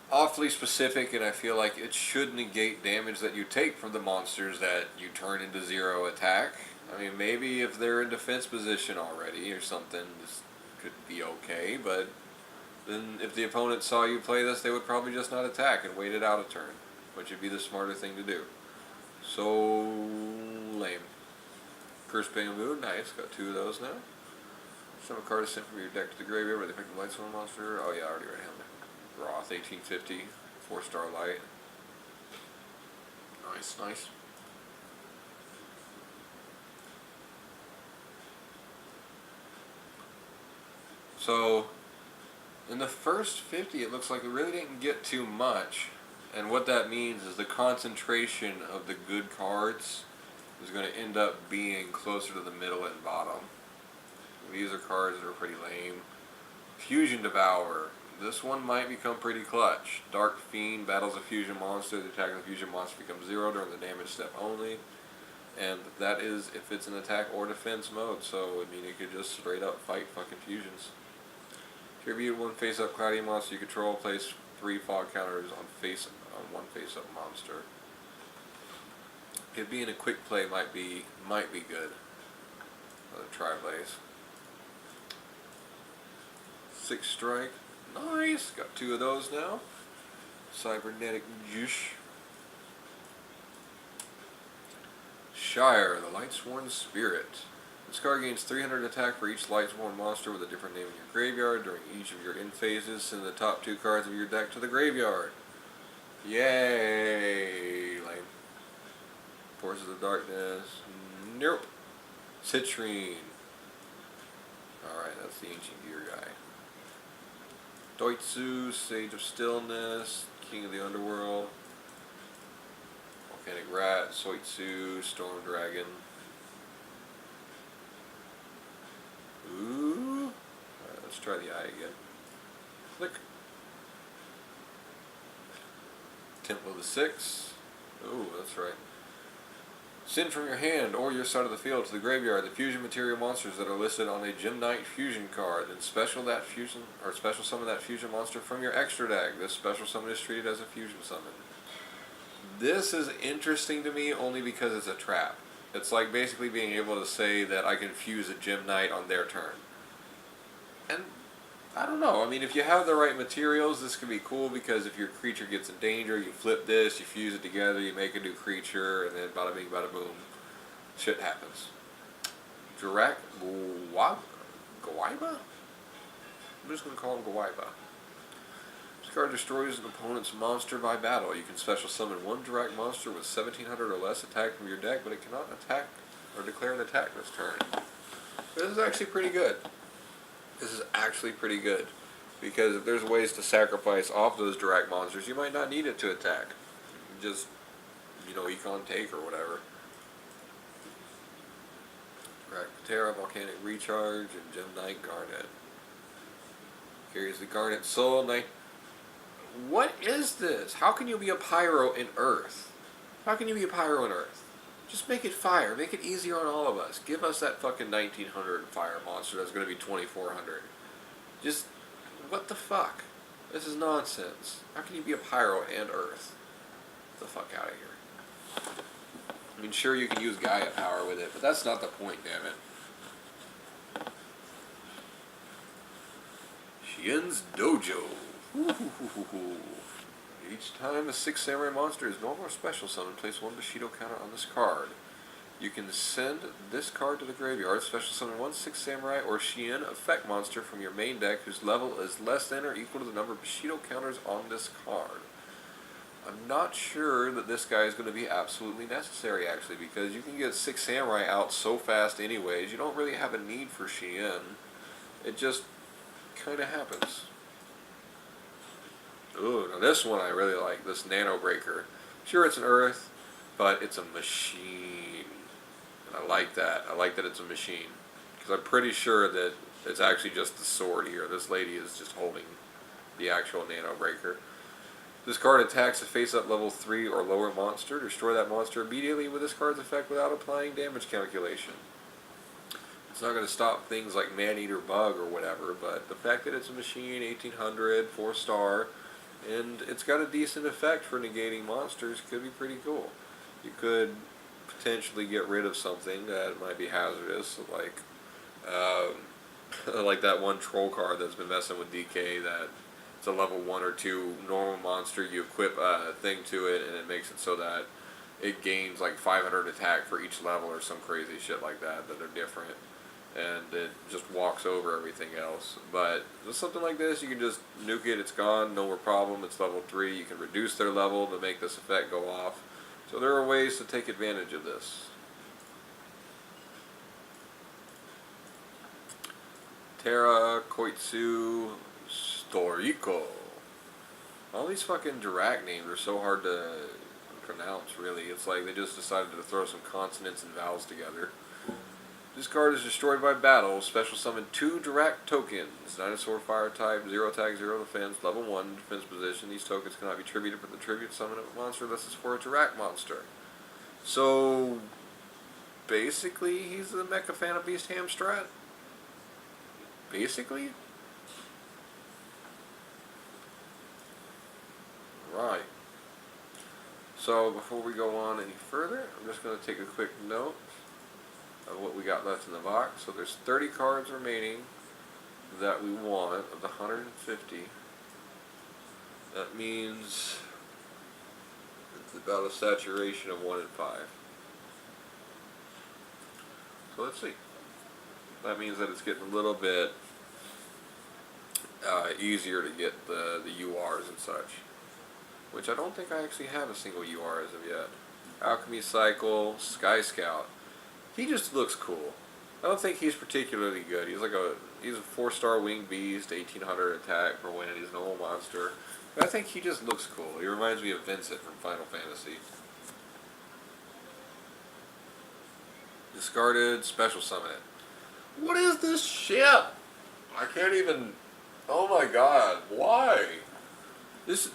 Awfully specific, and I feel like it should negate damage that you take from the monsters that you turn into 0 attack. I mean, maybe if they're in defense position already or something, this could be okay, but then if the opponent saw you play this, they would probably just not attack and wait it out a turn, which would be the smarter thing to do. So lame. Curse Bamboo, nice, got 2 of those now. Some card is sent from your deck to the graveyard where they pick the lights on a monster. Oh yeah, I already read him. Roth, 1850, 4-star light. Nice, nice. So, in the first 50, it looks like we really didn't get too much. And what that means is the concentration of the good cards is going to end up being closer to the middle and bottom. These are cards that are pretty lame. Fusion Devourer. This one might become pretty clutch. Dark Fiend battles a fusion monster. The attack of the fusion monster becomes 0 during the damage step only. And that is if it's in attack or defense mode. So, I mean, you could just straight up fight fucking fusions. Tribute 1 face-up cloudy monster you control. Place 3 fog counters on 1 face-up monster. It being a quick play might be good. Another Tri-Blaze. 6 strike. Nice! Got 2 of those now. Cybernetic Juice. Shire, the Lightsworn Spirit. This card gains 300 attack for each Lightsworn monster with a different name in your graveyard. During each of your end phases, send the top 2 cards of your deck to the graveyard. Yay! Lame. Forces of Darkness. Nope. Citrine. Alright, that's the Ancient Gear guy. Doitsu, Sage of Stillness, King of the Underworld, Volcanic Rat, Soitsu, Storm Dragon. Ooh. Alright, let's try the eye again. Click. Temple of the Six. Ooh, that's right. Send from your hand or your side of the field to the graveyard the fusion material monsters that are listed on a Gem Knight fusion card. Then special summon that fusion monster from your extra deck. This special summon is treated as a fusion summon. This is interesting to me only because it's a trap. It's like basically being able to say that I can fuse a Gem Knight on their turn. And I don't know. I mean, if you have the right materials, this could be cool because if your creature gets in danger, you flip this, you fuse it together, you make a new creature, and then bada bing, bada boom, shit happens. Dirac Gwaiba? I'm just going to call him Gwaiba. This card destroys an opponent's monster by battle. You can special summon 1 Dirac monster with 1700 or less attack from your deck, but it cannot attack or declare an attack this turn. This is actually pretty good. This is actually pretty good, because if there's ways to sacrifice off those Dirac monsters, you might not need it to attack. Just, Econ take or whatever. Terra, Volcanic Recharge, and Gem Knight Garnet. Carries the Garnet Soul Knight. What is this? How can you be a Pyro in Earth? How can you be a Pyro in Earth? Just make it fire. Make it easier on all of us. Give us that fucking 1900 fire monster that's going to be 2400. Just, what the fuck? This is nonsense. How can you be a Pyro and Earth? Get the fuck out of here. I mean, sure, you can use Gaia power with it, but that's not the point, damn it. Shien's Dojo. Each time a 6 samurai monster is normal or special summoned, place 1 Bushido counter on this card. You can send this card to the graveyard, special summon 1 6 samurai or Shien effect monster from your main deck whose level is less than or equal to the number of Bushido counters on this card. I'm not sure that this guy is going to be absolutely necessary, actually, because you can get 6 samurai out so fast anyways. You don't really have a need for Shien. It just kind of happens. Ooh, now this one I really like, this Nano Breaker. Sure, it's an Earth, but it's a machine. And I like that. I like that it's a machine. Because I'm pretty sure that it's actually just the sword here. This lady is just holding the actual Nano Breaker. This card attacks a face-up level 3 or lower monster. Destroy that monster immediately with this card's effect without applying damage calculation. It's not going to stop things like Man-Eater Bug or whatever, but the fact that it's a machine, 1800, 4-star, and it's got a decent effect for negating monsters could be pretty cool. You could potentially get rid of something that might be hazardous, like that one troll card that's been messing with DK that it's a level 1 or 2 normal monster. You equip a thing to it and it makes it so that it gains like 500 attack for each level or some crazy shit like that are different. And it just walks over everything else. But with something like this, you can just nuke it, it's gone, no more problem, it's level 3. You can reduce their level to make this effect go off. So there are ways to take advantage of this. Terra, Koitsu, Storiko. All these fucking Dirac names are so hard to pronounce, really. It's like they just decided to throw some consonants and vowels together. This card is destroyed by battle. Special summon 2 Dirac tokens. Dinosaur Fire type, 0 attack, 0 defense, level 1 defense position. These tokens cannot be tributed for the tribute summon of a monster unless it's for a Dirac monster. So, basically, he's the Mecha Fan of Beast Ham strat. Basically? Right. So, before we go on any further, I'm just going to take a quick note of what we got left in the box. So there's 30 cards remaining that we want of the 150. That means it's about a saturation of 1 in 5. So let's see. That means that it's getting a little bit easier to get the URs and such. Which I don't think I actually have a single UR as of yet. Alchemy Cycle, Sky Scout. He just looks cool. I don't think he's particularly good. He's a 4-star winged beast, 1800 attack for when he's an old monster. But I think he just looks cool. He reminds me of Vincent from Final Fantasy. Discarded, special summon it. What is this ship? I can't even. Oh my god, why? This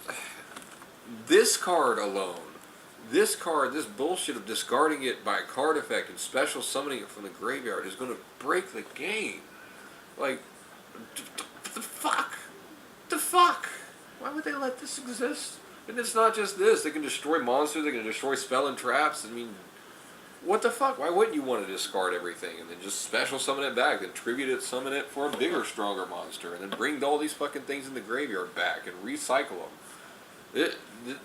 card alone. This card, this bullshit of discarding it by a card effect and special summoning it from the graveyard is going to break the game. Like, what the fuck? What the fuck? Why would they let this exist? And it's not just this. They can destroy monsters, they can destroy spell and traps. I mean, what the fuck? Why wouldn't you want to discard everything and then just special summon it back, then tribute it, summon it for a bigger, stronger monster, and then bring all these fucking things in the graveyard back and recycle them?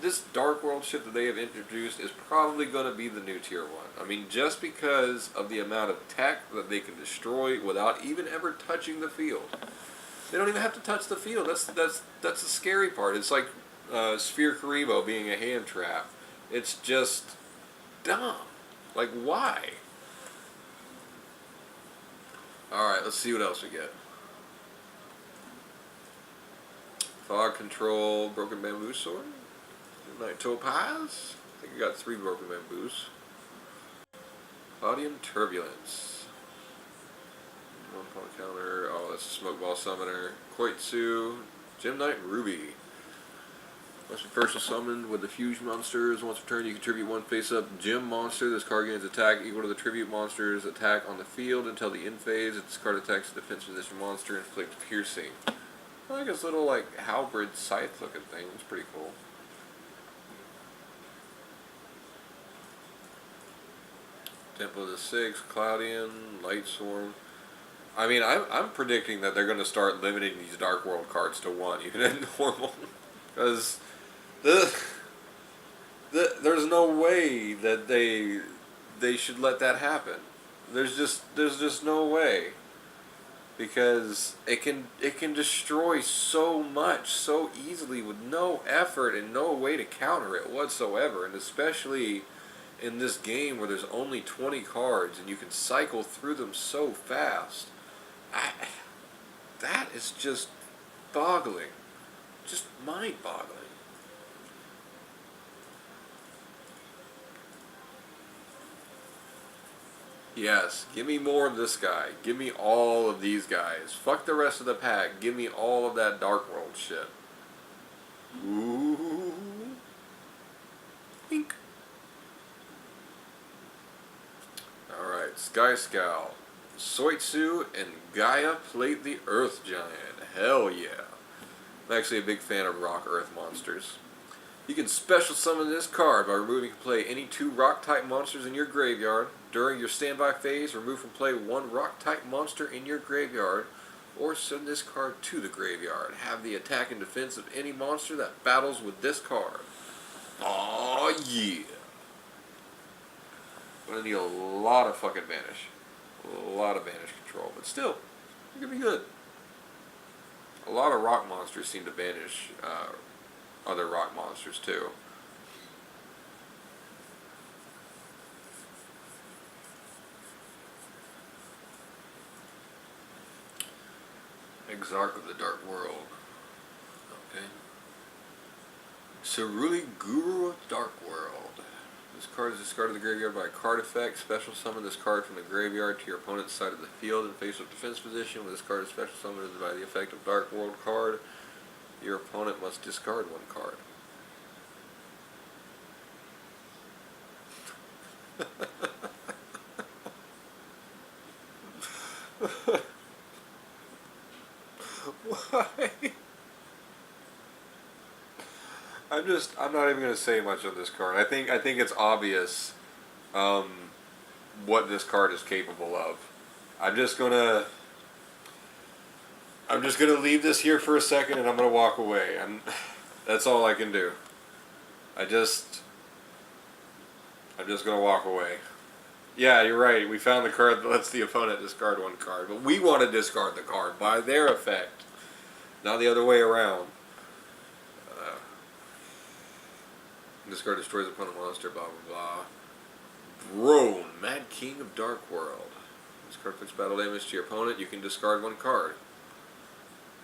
This Dark World shit that they have introduced is probably going to be the new tier 1. I mean, just because of the amount of tech that they can destroy without even ever touching the field. They don't even have to touch the field. That's the scary part. It's like Sphere Karibo being a hand trap. It's just dumb. Like, why? Alright, let's see what else we get. Fog Control, Broken Bamboo Sword, Night Topaz. I think I got 3 Broken Bamboos. Audium Turbulence. 1 point counter. Oh, that's a Smoke Ball Summoner. Koitsu, Gem Knight Ruby. Must be special summoned with the Fuge monsters. Once per turn, you contribute 1 face-up gem monster. This card gains attack equal to the tribute monster's attack on the field until the end phase. If this card attacks the defense position monster, inflict piercing. I like his little, like, halberd scythe looking thing. It's pretty cool. Temple of the Six, Cloudian, Light Swarm. I mean, I'm predicting that they're going to start limiting these Dark World cards to 1, even in normal. Because there's no way that they should let that happen. There's just no way. Because it can destroy so much so easily with no effort and no way to counter it whatsoever, and especially in this game where there's only 20 cards and you can cycle through them so fast. That is just boggling. Just mind-boggling. Yes, give me more of this guy. Give me all of these guys. Fuck the rest of the pack. Give me all of that Dark World shit. Ooh. Sky Scowl, Soitsu, and Gaia Plate the Earth Giant. Hell yeah. I'm actually a big fan of rock earth monsters. You can special summon this card by removing from play any 2 rock-type monsters in your graveyard. During your standby phase, remove from play 1 rock-type monster in your graveyard, or send this card to the graveyard. Have the attack and defense of any monster that battles with this card. Aw, yeah. I'm gonna need a lot of fucking banish. A lot of banish control, but still, it could be good. A lot of rock monsters seem to banish other rock monsters too. Exarch of the Dark World. Okay. Ceruli Guru of Dark World. This card is discarded to the graveyard by a card effect. Special summon this card from the graveyard to your opponent's side of the field in face-up defense position. When this card is special summoned by the effect of Dark World card, your opponent must discard 1 card. Why? I'm not even gonna say much on this card. I think it's obvious what this card is capable of. I'm just gonna leave this here for a second and I'm gonna walk away. That's all I can do. I'm just gonna walk away. Yeah, you're right. We found the card that lets the opponent discard 1 card, but we want to discard the card by their effect, not the other way around. This card destroys opponent monster, blah blah blah. Drone, Mad King of Dark World. This card puts battle damage to your opponent. You can discard 1 card.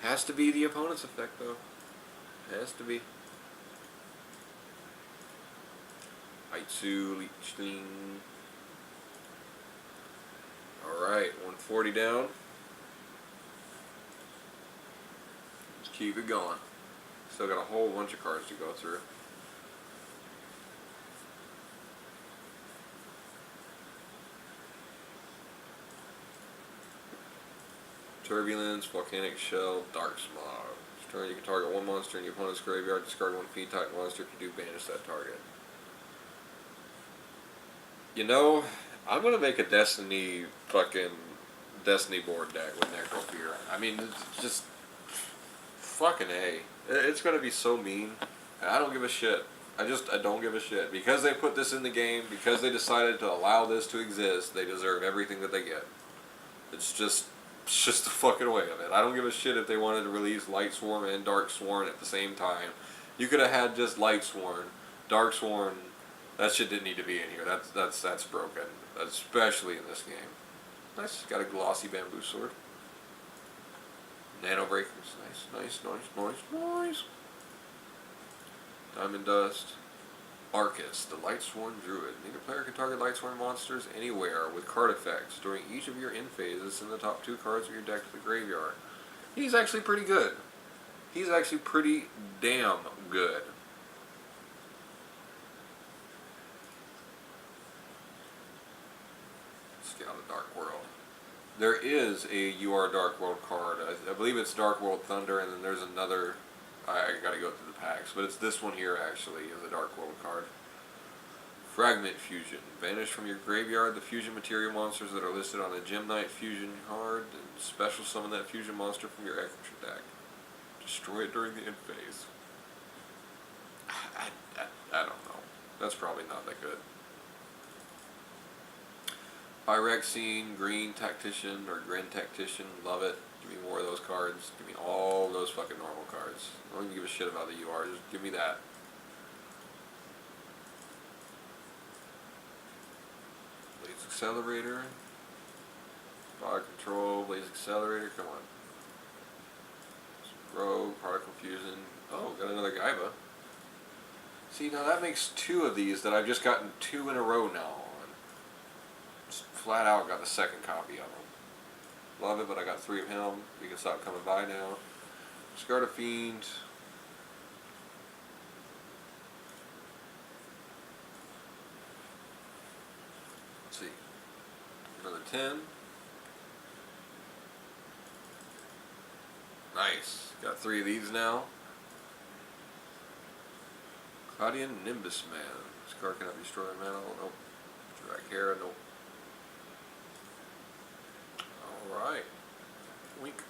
Has to be the opponent's effect though. Has to be. Aitsu, Leechling. Alright, 140 down. Let's keep it going. Still got a whole bunch of cards to go through. Turbulence, Volcanic Shell, Dark Smog. Each turn you can target 1 monster in your opponent's graveyard, discard 1 feed type monster. If you do, banish that target. You know, I'm gonna make a Destiny board deck with Necrofear. I mean, it's just fucking A. It's gonna be so mean. And I don't give a shit. I don't give a shit. Because they put this in the game, because they decided to allow this to exist, they deserve everything that they get. It's just the fucking way of it. I don't give a shit if they wanted to release Light Sworn and Dark Sworn at the same time. You could have had just Light Sworn, Dark Sworn. That shit didn't need to be in here. That's broken, especially in this game. Nice, got a glossy bamboo sword. Nano breakers, nice. Diamond Dust. Arcus, the Lightsworn Druid. Neither player can target Lightsworn monsters anywhere with card effects. During each of your end phases, send the top 2 cards of your deck to the graveyard. He's actually pretty good. He's actually pretty damn good. Scout of Dark World. There is a UR Dark World card. I believe it's Dark World Thunder, and then there's another. I gotta go through the packs, but it's this one here actually, is a Dark World card. Fragment Fusion. Banish from your graveyard the fusion material monsters that are listed on the Gem Knight Fusion card, and special summon that fusion monster from your extra deck. Destroy it during the end phase. I don't know. That's probably not that good. Pyrexene, Green Tactician, or Grin Tactician, love it. Give me more of those cards. Give me all those fucking normal cards. I don't even give a shit about the UR, just give me that. Blaze Accelerator. Fire Control, Blaze Accelerator, come on. Rogue, Particle Fusion. Oh, got another Gaiba. See, now that makes 2 of these that I've just gotten 2 in a row now. Flat out got the second copy of him. Love it, but I got 3 of him. You can stop coming by now. Discard a Fiend. Let's see. Another 10. Nice. Got 3 of these now. Claudian Nimbus Man. This card cannot be destroyed by metal. Nope. Dracera. Nope. Alright. Wink.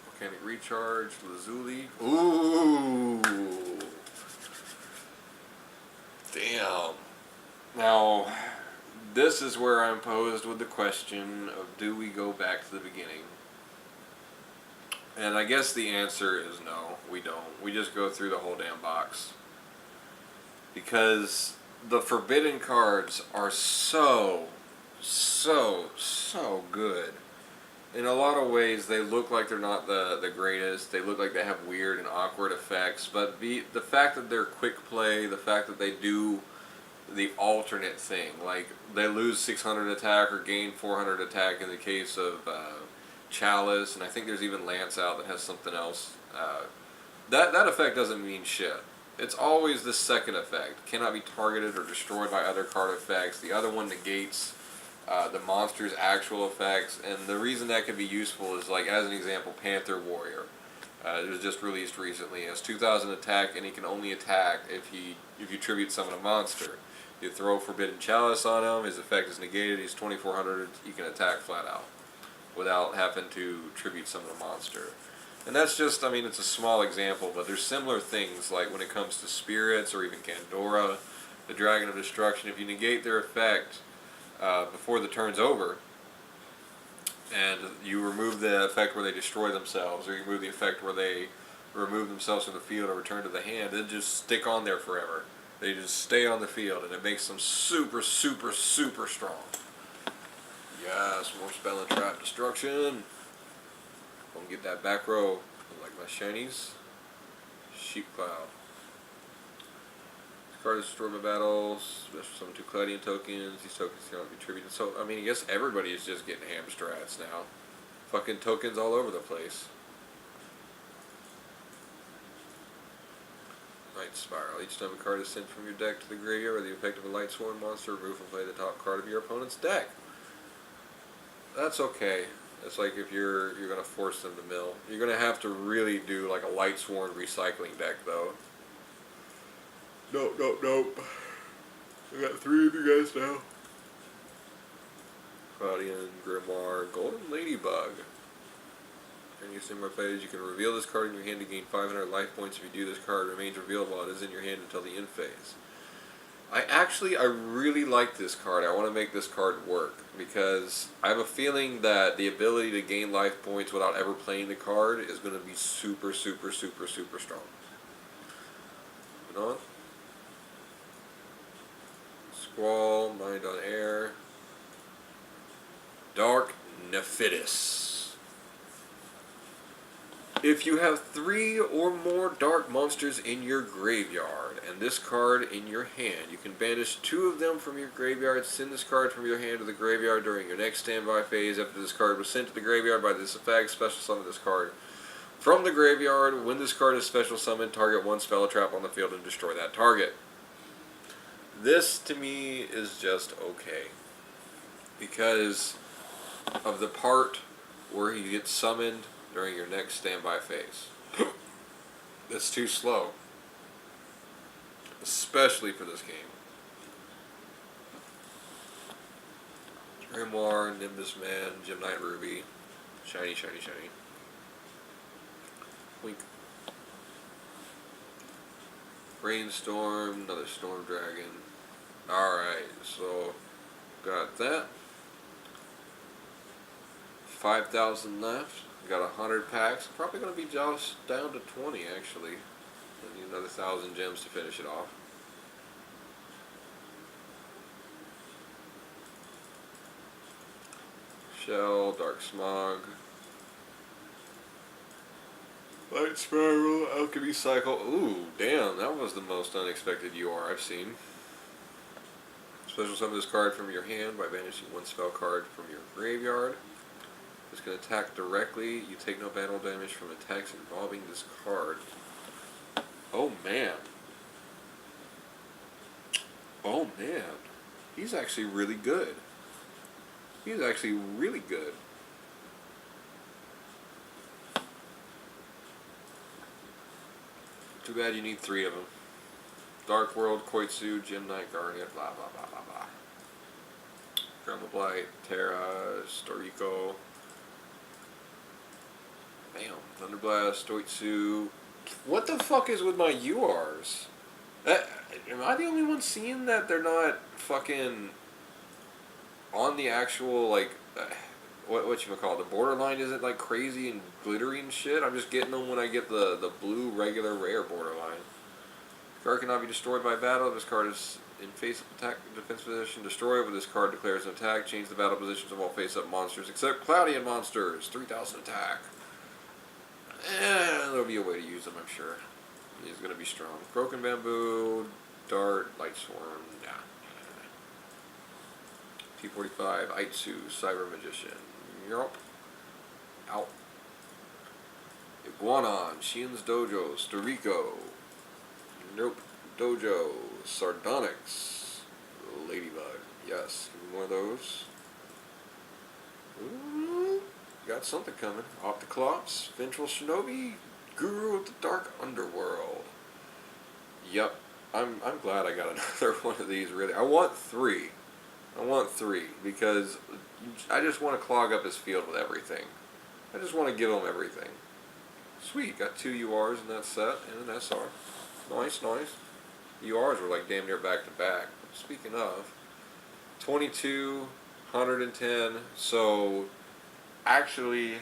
Volcanic Recharge. Lazuli. Ooh. Damn. Now, this is where I'm posed with the question of, do we go back to the beginning? And I guess the answer is no, we don't. We just go through the whole damn box. Because the forbidden cards are so good. In a lot of ways, they look like they're not the greatest. They look like they have weird and awkward effects. But the fact that they're quick play, the fact that they do the alternate thing, like they lose 600 attack or gain 400 attack in the case of Chalice, and I think there's even Lance out that has something else. That effect doesn't mean shit. It's always the second effect. Cannot be targeted or destroyed by other card effects. The other one negates the monster's actual effects, and the reason that can be useful is, like, as an example, Panther Warrior. It was just released recently. It has 2,000 attack, and he can only attack if you tribute summon a monster. You throw Forbidden Chalice on him, his effect is negated, he's 2,400, he can attack flat out without having to tribute summon a monster. And that's just, I mean, it's a small example, but there's similar things, like when it comes to Spirits or even Kandora, the Dragon of Destruction. If you negate their effect before the turn's over, and you remove the effect where they destroy themselves, or you remove the effect where they remove themselves from the field or return to the hand, they just stick on there forever. They just stay on the field, and it makes them super strong. Yes, more Spell and Trap Destruction. Gonna get that back row. I like my shinies. Sheep Cloud. This card is destroyed by battles. Special summon 2 Claudian tokens. These tokens cannot be tributed. So, I mean, I guess everybody is just getting hamstrats now. Fucking tokens all over the place. Light Spiral. Each time a card is sent from your deck to the graveyard with the effect of a Light Sworn monster, remove and play the top card of your opponent's deck. That's okay. It's like if you're gonna force them to mill. You're gonna have to really do like a Light Sworn recycling deck though. Nope. I got 3 of you guys now. Claudian, Grimoire, Golden Ladybug. And you send more plays, you can reveal this card in your hand to gain 500 life points. If you do, this card remains revealed while it is in your hand until the end phase. I really like this card. I want to make this card work because I have a feeling that the ability to gain life points without ever playing the card is going to be super strong. Moving on. Squall, Mind on Air. Dark Nephidus. If you have 3 or more dark monsters in your graveyard and this card in your hand, you can banish 2 of them from your graveyard, send this card from your hand to the graveyard during your next standby phase. After this card was sent to the graveyard by this effect, special summon this card from the graveyard. When this card is special summoned, target 1 spell trap on the field and destroy that target. This, to me, is just okay. Because of the part where he gets summoned during your next standby phase. That's too slow. Especially for this game. Grimoire, Nimbus Man, Gem Knight Ruby. Shiny. Wink. Brainstorm, another Storm Dragon. Alright, so got that. 5,000 left. Got 100 packs. Probably going to be just down to 20 actually. I need another 1,000 gems to finish it off. Shell, Dark Smog, Light Spiral, Alchemy Cycle. Ooh, damn, that was the most unexpected UR I've seen. Special summon this card from your hand by banishing 1 spell card from your graveyard. It's going to attack directly. You take no battle damage from attacks involving this card. Oh man. He's actually really good. He's actually really good. Too bad you need 3 of them. Dark World, Koitsu, Gem Knight, Garnet, blah blah blah blah blah. Primal Blight, Terra, Storiko. Bam. Thunderblast, Koitsu. What the fuck is with my URs? Am I the only one seeing that they're not fucking on the actual, like, what you call it? The borderline isn't like crazy and glittery and shit. I'm just getting them when I get the blue regular rare borderline. Card cannot be destroyed by battle. If this card is in face-up attack defense position, destroy it. When this card declares an attack, change the battle positions of all face-up monsters except Cloudian monsters. 3,000 attack. There'll be a way to use them, I'm sure. He's going to be strong. Broken Bamboo, Dart, Light Swarm, nah. T45, Aitsu, Cyber Magician. Yup. Out. Iguanon, Shien's Dojo, Storiko. Nope. Dojo, Sardonyx, Ladybug. Yes, give me more of those. Ooh, got something coming. Opticlops, Ventral Shinobi, Guru of the Dark Underworld. Yep, I'm glad I got another one of these. Really, I want 3. I want 3 because I just want to clog up his field with everything. I just want to give him everything. Sweet, got 2 URs in that set and an SR. Nice, nice. URs were like damn near back to back. Speaking of, 22, 110. So actually,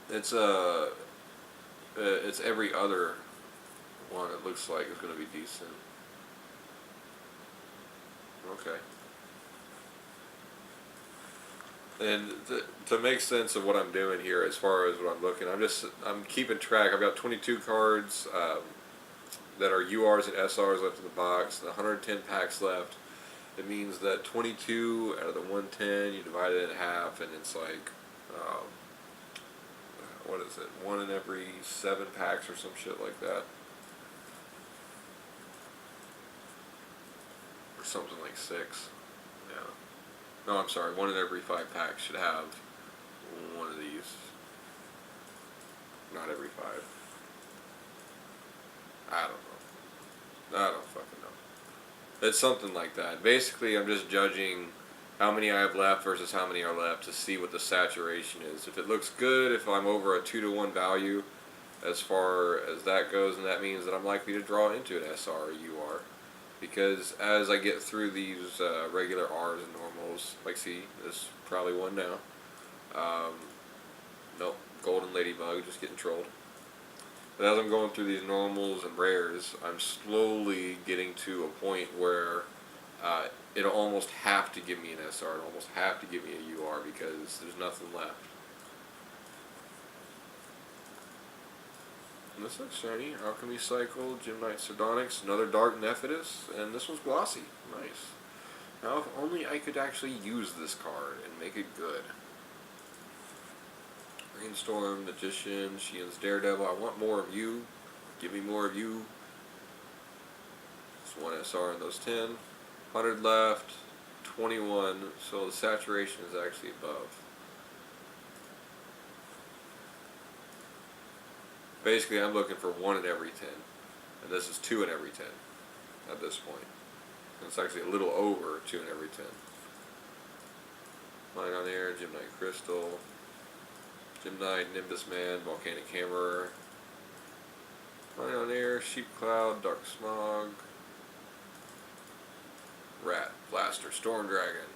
it's every other one. It looks like it's going to be decent. Okay. And to make sense of what I'm doing here, as far as what I'm looking, I'm keeping track. I've got 22 cards that are URs and SRs left in the box. The 110 packs left. It means that 22 out of the 110, you divide it in half, and it's like, what is it? 1 in every 7 packs or some shit like that. Or something like 6. Yeah. No, I'm sorry. 1 in every 5 packs should have one of these. Not every 5. I don't know. I don't fucking know. It's something like that. Basically, I'm just judging how many I have left versus how many are left to see what the saturation is. If it looks good, if I'm over a 2-to-1 value as far as that goes, and that means that I'm likely to draw into an SR or UR. Because as I get through these regular R's and normals, like see, there's probably one now. Nope, Golden Ladybug, just getting trolled. But as I'm going through these normals and rares, I'm slowly getting to a point where it'll almost have to give me an SR, it'll almost have to give me a UR because there's nothing left. And this looks shiny. Alchemy Cycle, Gem Knight Sardonyx, another Dark Nephidus, and this one's glossy. Nice. Now if only I could actually use this card and make it good. Rainstorm, Magician, Shien's Daredevil. I want more of you. Give me more of you. Just 1 SR in those 10. 100 left. 21. So the saturation is actually above. Basically, I'm looking for 1 in every 10. And this is 2 in every 10 at this point. And it's actually a little over 2 in every 10. Mine on Air, Gem Knight Crystal. Gem Knight, Nimbus Man, Volcanic Hammerer. Mine on Air, Sheep Cloud, Dark Smog. Rat, Blaster, Storm Dragon.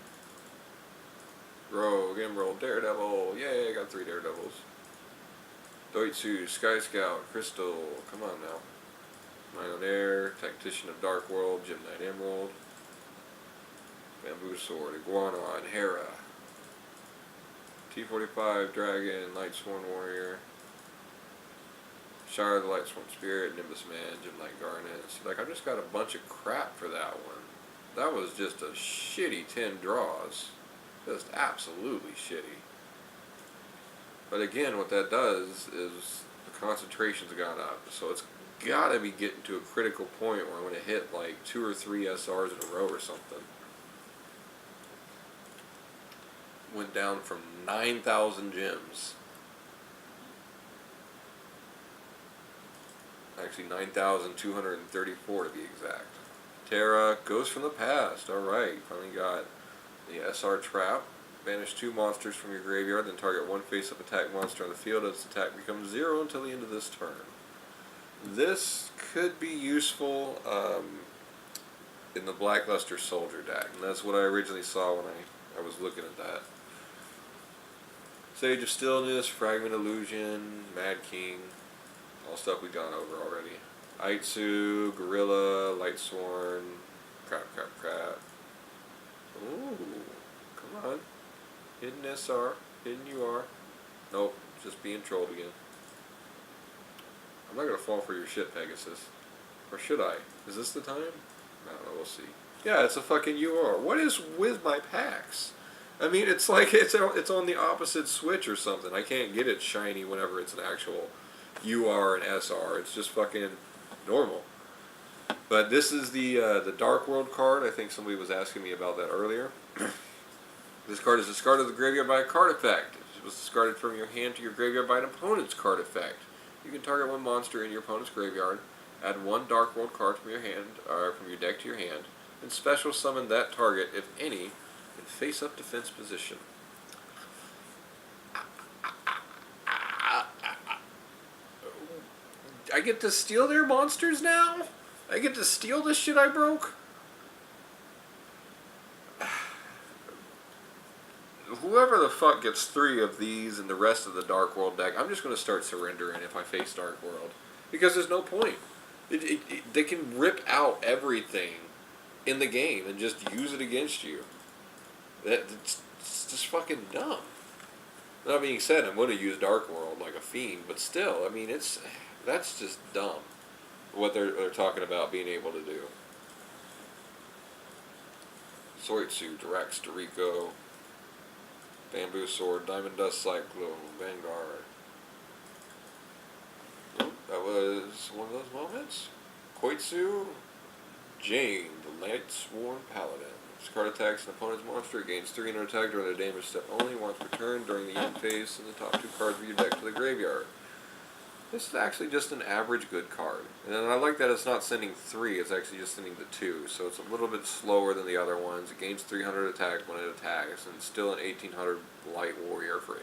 Rogue, Emerald, Daredevil. Yay, I got 3 Daredevils. Doitsu, Sky Scout, Crystal. Come on now. Mine on Air, Tactician of Dark World, Gem Knight Emerald. Bamboo Sword, Iguanon, Hera. T45, Dragon, Light Sworn Warrior. Shire the Light Sworn Spirit, Nimbus Man, Gem Knight Garnet. See, like, I just got a bunch of crap for that one. That was just a shitty 10 draws. Just absolutely shitty. But again, what that does is the concentration's gone up. So it's gotta be getting to a critical point where I'm gonna hit like 2 or 3 SRs in a row or something. Went down from 9,000 gems. Actually 9,234 to be exact. Terra, Ghost from the Past. Alright, finally got the SR Trap. Banish 2 monsters from your graveyard, then target 1 face-up attack monster on the field. Its attack becomes 0 until the end of this turn. This could be useful in the Blackluster Soldier deck, and that's what I originally saw when I was looking at that. Sage of Stillness, Fragment Illusion, Mad King, all stuff we've gone over already. Aitsu, Gorilla, Lightsworn, crap. Ooh, come on. Hidden SR, hidden UR. Nope, just being trolled again. I'm not gonna fall for your shit, Pegasus. Or should I? Is this the time? I don't know, we'll see. Yeah, it's a fucking UR. What is with my packs? I mean, it's like it's on the opposite switch or something. I can't get it shiny whenever it's an actual UR and SR. It's just fucking normal. But this is the Dark World card. I think somebody was asking me about that earlier. This card is discarded to the graveyard by a card effect. It was discarded from your hand to your graveyard by an opponent's card effect. You can target 1 monster in your opponent's graveyard, add 1 Dark World card from your hand, or from your deck to your hand, and special summon that target, if any, in face-up defense position. I get to steal their monsters now? I get to steal this shit I broke? Whoever the fuck gets 3 of these and the rest of the Dark World deck, I'm just going to start surrendering if I face Dark World. Because there's no point. They can rip out everything in the game and just use it against you. It's just fucking dumb. That being said, I'm going to use Dark World like a fiend, but still, I mean, that's just dumb. What they're talking about being able to do. Soitsu, Drax, Dorico, Bamboo Sword, Diamond Dust Cyclone, Vanguard. Oh, that was one of those moments. Koitsu, Jane, the Lightsworn Paladin. This card attacks an opponent's monster, gains 300 attack during the damage step only, once returned during the end phase, and the top 2 cards of your deck to the graveyard. This is actually just an average good card. And I like that it's not sending 3, it's actually just sending the 2. So it's a little bit slower than the other ones. It gains 300 attack when it attacks, and still an 1800 Light Warrior for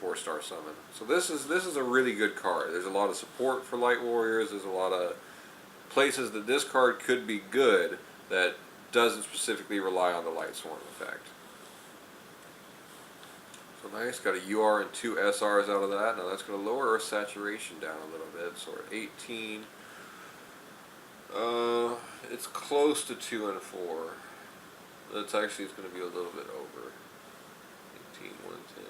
4-star summon. So this is a really good card. There's a lot of support for Light Warriors. There's a lot of places that this card could be good that doesn't specifically rely on the Lightsworn effect. So nice, got a UR and 2 SRs out of that. Now that's going to lower our saturation down a little bit. So we're at 18. It's close to 2 and 4. It's going to be a little bit over. 18, 110.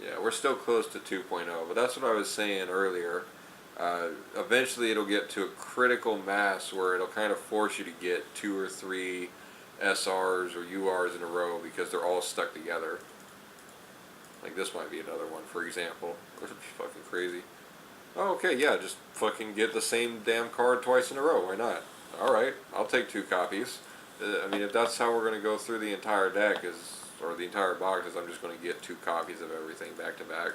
Yeah, we're still close to 2.0, but that's what I was saying earlier. Eventually it'll get to a critical mass where it'll kind of force you to get 2 or 3 SRs or URs in a row because they're all stuck together. Like this might be another one, for example. That'd be fucking crazy. Oh, okay, yeah, just fucking get the same damn card twice in a row. Why not? Alright, I'll take 2 copies. I mean, if that's how we're going to go through the entire deck, or the entire box, is I'm just going to get 2 copies of everything back to back.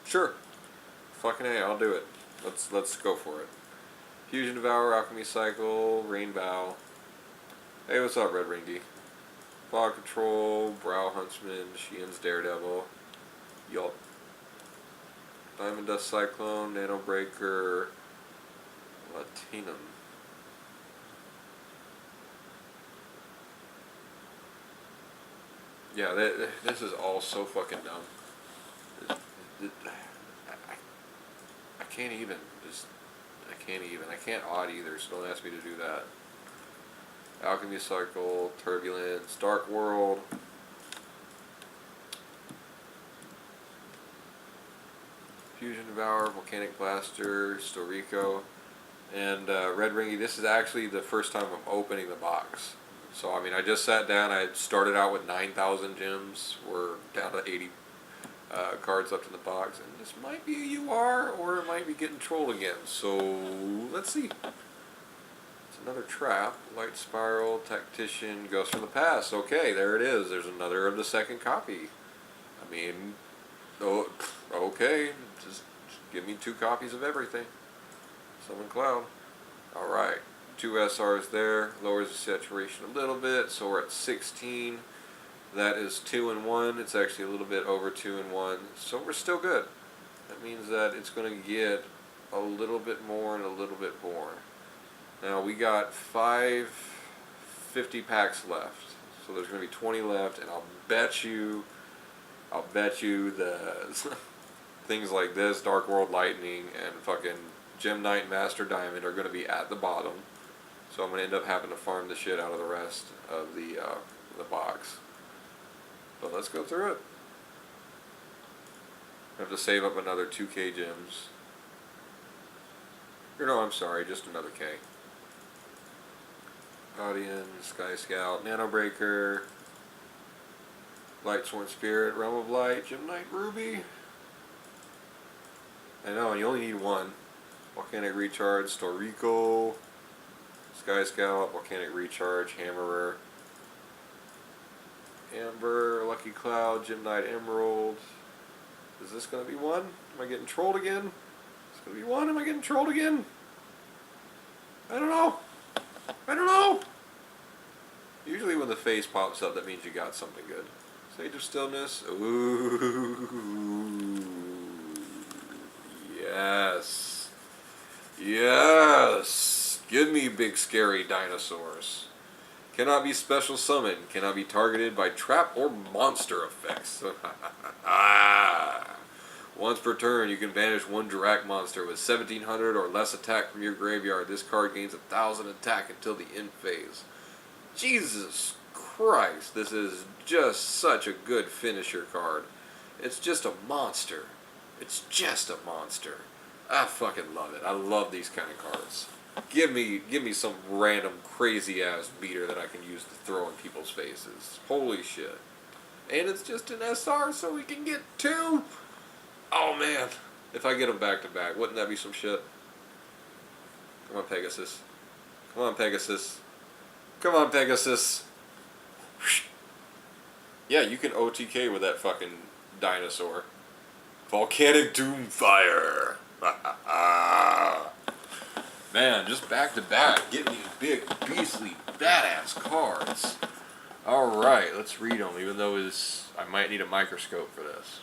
Sure. Fucking A, I'll do it. Let's go for it. Fusion Devour, Alchemy Cycle, Rain Bow. Hey, what's up, Red Ringy? Fog Control, Brow Huntsman, Sheehan's Daredevil. Yup. Diamond Dust Cyclone, Nano Breaker, Latinum. Yeah, this is all so fucking dumb. I can't even. I can't odd either, so don't ask me to do that. Alchemy Cycle, Turbulence, Dark World. Fusion Devour, Volcanic Blaster, Storico, and Red Ringy. This is actually the first time I'm opening the box. So, I mean, I just sat down. I started out with 9,000 gems. We're down to cards left in the box, and this might be a UR, or it might be getting trolled again. So let's see. It's another trap. Light Spiral, Tactician, Ghost from the Past. Okay, there it is. There's another of the second copy. I mean, oh, okay. Just give me 2 copies of everything. Summon Cloud. Alright. 2 SRs there. Lowers the saturation a little bit, so we're at 16. That is 2 and 1. It's actually a little bit over 2 and 1. So we're still good. That means that it's going to get a little bit more and a little bit more. Now we got 5 50 packs left. So there's going to be 20 left, and I'll bet you the things like this, Dark World Lightning and fucking Gem Knight Master Diamond are going to be at the bottom. So I'm going to end up having to farm the shit out of the rest of the box. But let's go through it. I have to save up another 2k gems. Or no, I'm sorry, just another K. Guardian, Sky Scout, Nano Breaker, Light Sworn Spirit, Realm of Light, Gem Knight Ruby. I know, and you only need 1. Volcanic Recharge, Storiko, Sky Scout, Volcanic Recharge, Hammerer, Amber, Lucky Cloud, Gem Knight Emerald. Is this going to be 1? Am I getting trolled again? Is this going to be 1? Am I getting trolled again? I don't know. I don't know. Usually when the face pops up, that means you got something good. Sage of Stillness. Ooh. Yes. Yes. Give me big scary dinosaurs. Cannot be special summoned. Cannot be targeted by trap or monster effects. Once per turn, you can banish 1 Dirac monster with 1700 or less attack from your graveyard. This card gains 1000 attack until the end phase. Jesus Christ, this is just such a good finisher card. It's just a monster. It's just a monster. I fucking love it. I love these kind of cards. Give me some random crazy ass beater that I can use to throw in people's faces. Holy shit. And it's just an SR, so we can get 2. Oh man. If I get them back to back, wouldn't that be some shit? Come on, Pegasus. Come on, Pegasus. Come on, Pegasus. Yeah, you can OTK with that fucking dinosaur. Volcanic Doomfire. Man, just back to back, getting these big, beastly, badass cards. Alright, let's read them, even though I might need a microscope for this.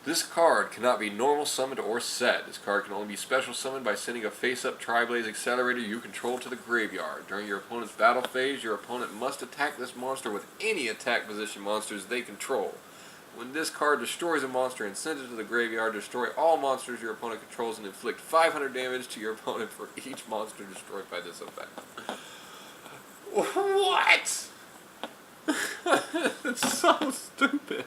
This card cannot be normal summoned or set. This card can only be special summoned by sending a face-up Tri-Blaze Accelerator you control to the graveyard. During your opponent's battle phase, your opponent must attack this monster with any attack position monsters they control. When this card destroys a monster and sends it to the graveyard, destroy all monsters your opponent controls and inflict 500 damage to your opponent for each monster destroyed by this effect. What? It's so stupid.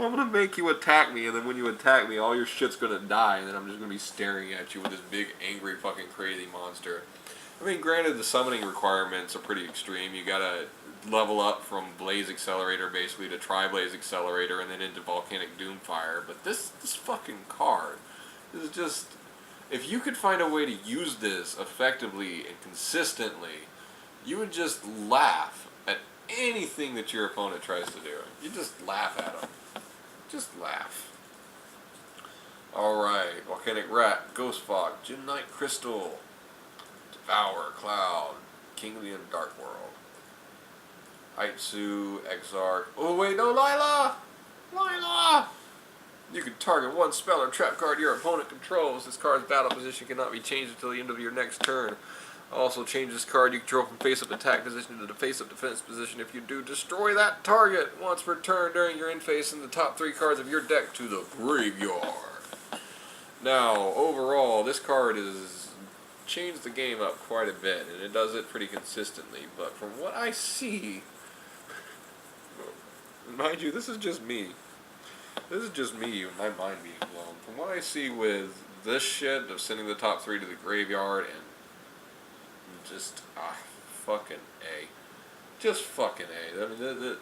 I'm gonna make you attack me, and then when you attack me, all your shit's gonna die, and then I'm just gonna be staring at you with this big, angry, fucking crazy monster. I mean, granted, the summoning requirements are pretty extreme. You gotta level up from Blaze Accelerator, basically, to Tri-Blaze Accelerator, and then into Volcanic Doomfire. But this fucking card is just... If you could find a way to use this effectively and consistently, you would just laugh at anything that your opponent tries to do. You just laugh at them. Just laugh. Alright, Volcanic Rat, Ghost Fog, Gem Knight Crystal, Devour, Cloud, King of the Dark World, Aitsu, Exarch. Oh wait, no, Lila! Lila! You can target 1 spell or trap card your opponent controls. This card's battle position cannot be changed until the end of your next turn. Also, change this card you control from face-up attack position to the face-up defense position. If you do, destroy that target once per turn during your end phase and the top 3 cards of your deck to the graveyard. Now, overall, this card has changed the game up quite a bit, and it does it pretty consistently. But from what I see, mind you, this is just me. This is just me and my mind being blown. From what I see with this shit of sending the top 3 to the graveyard and just, fucking A. Just fucking A. I mean,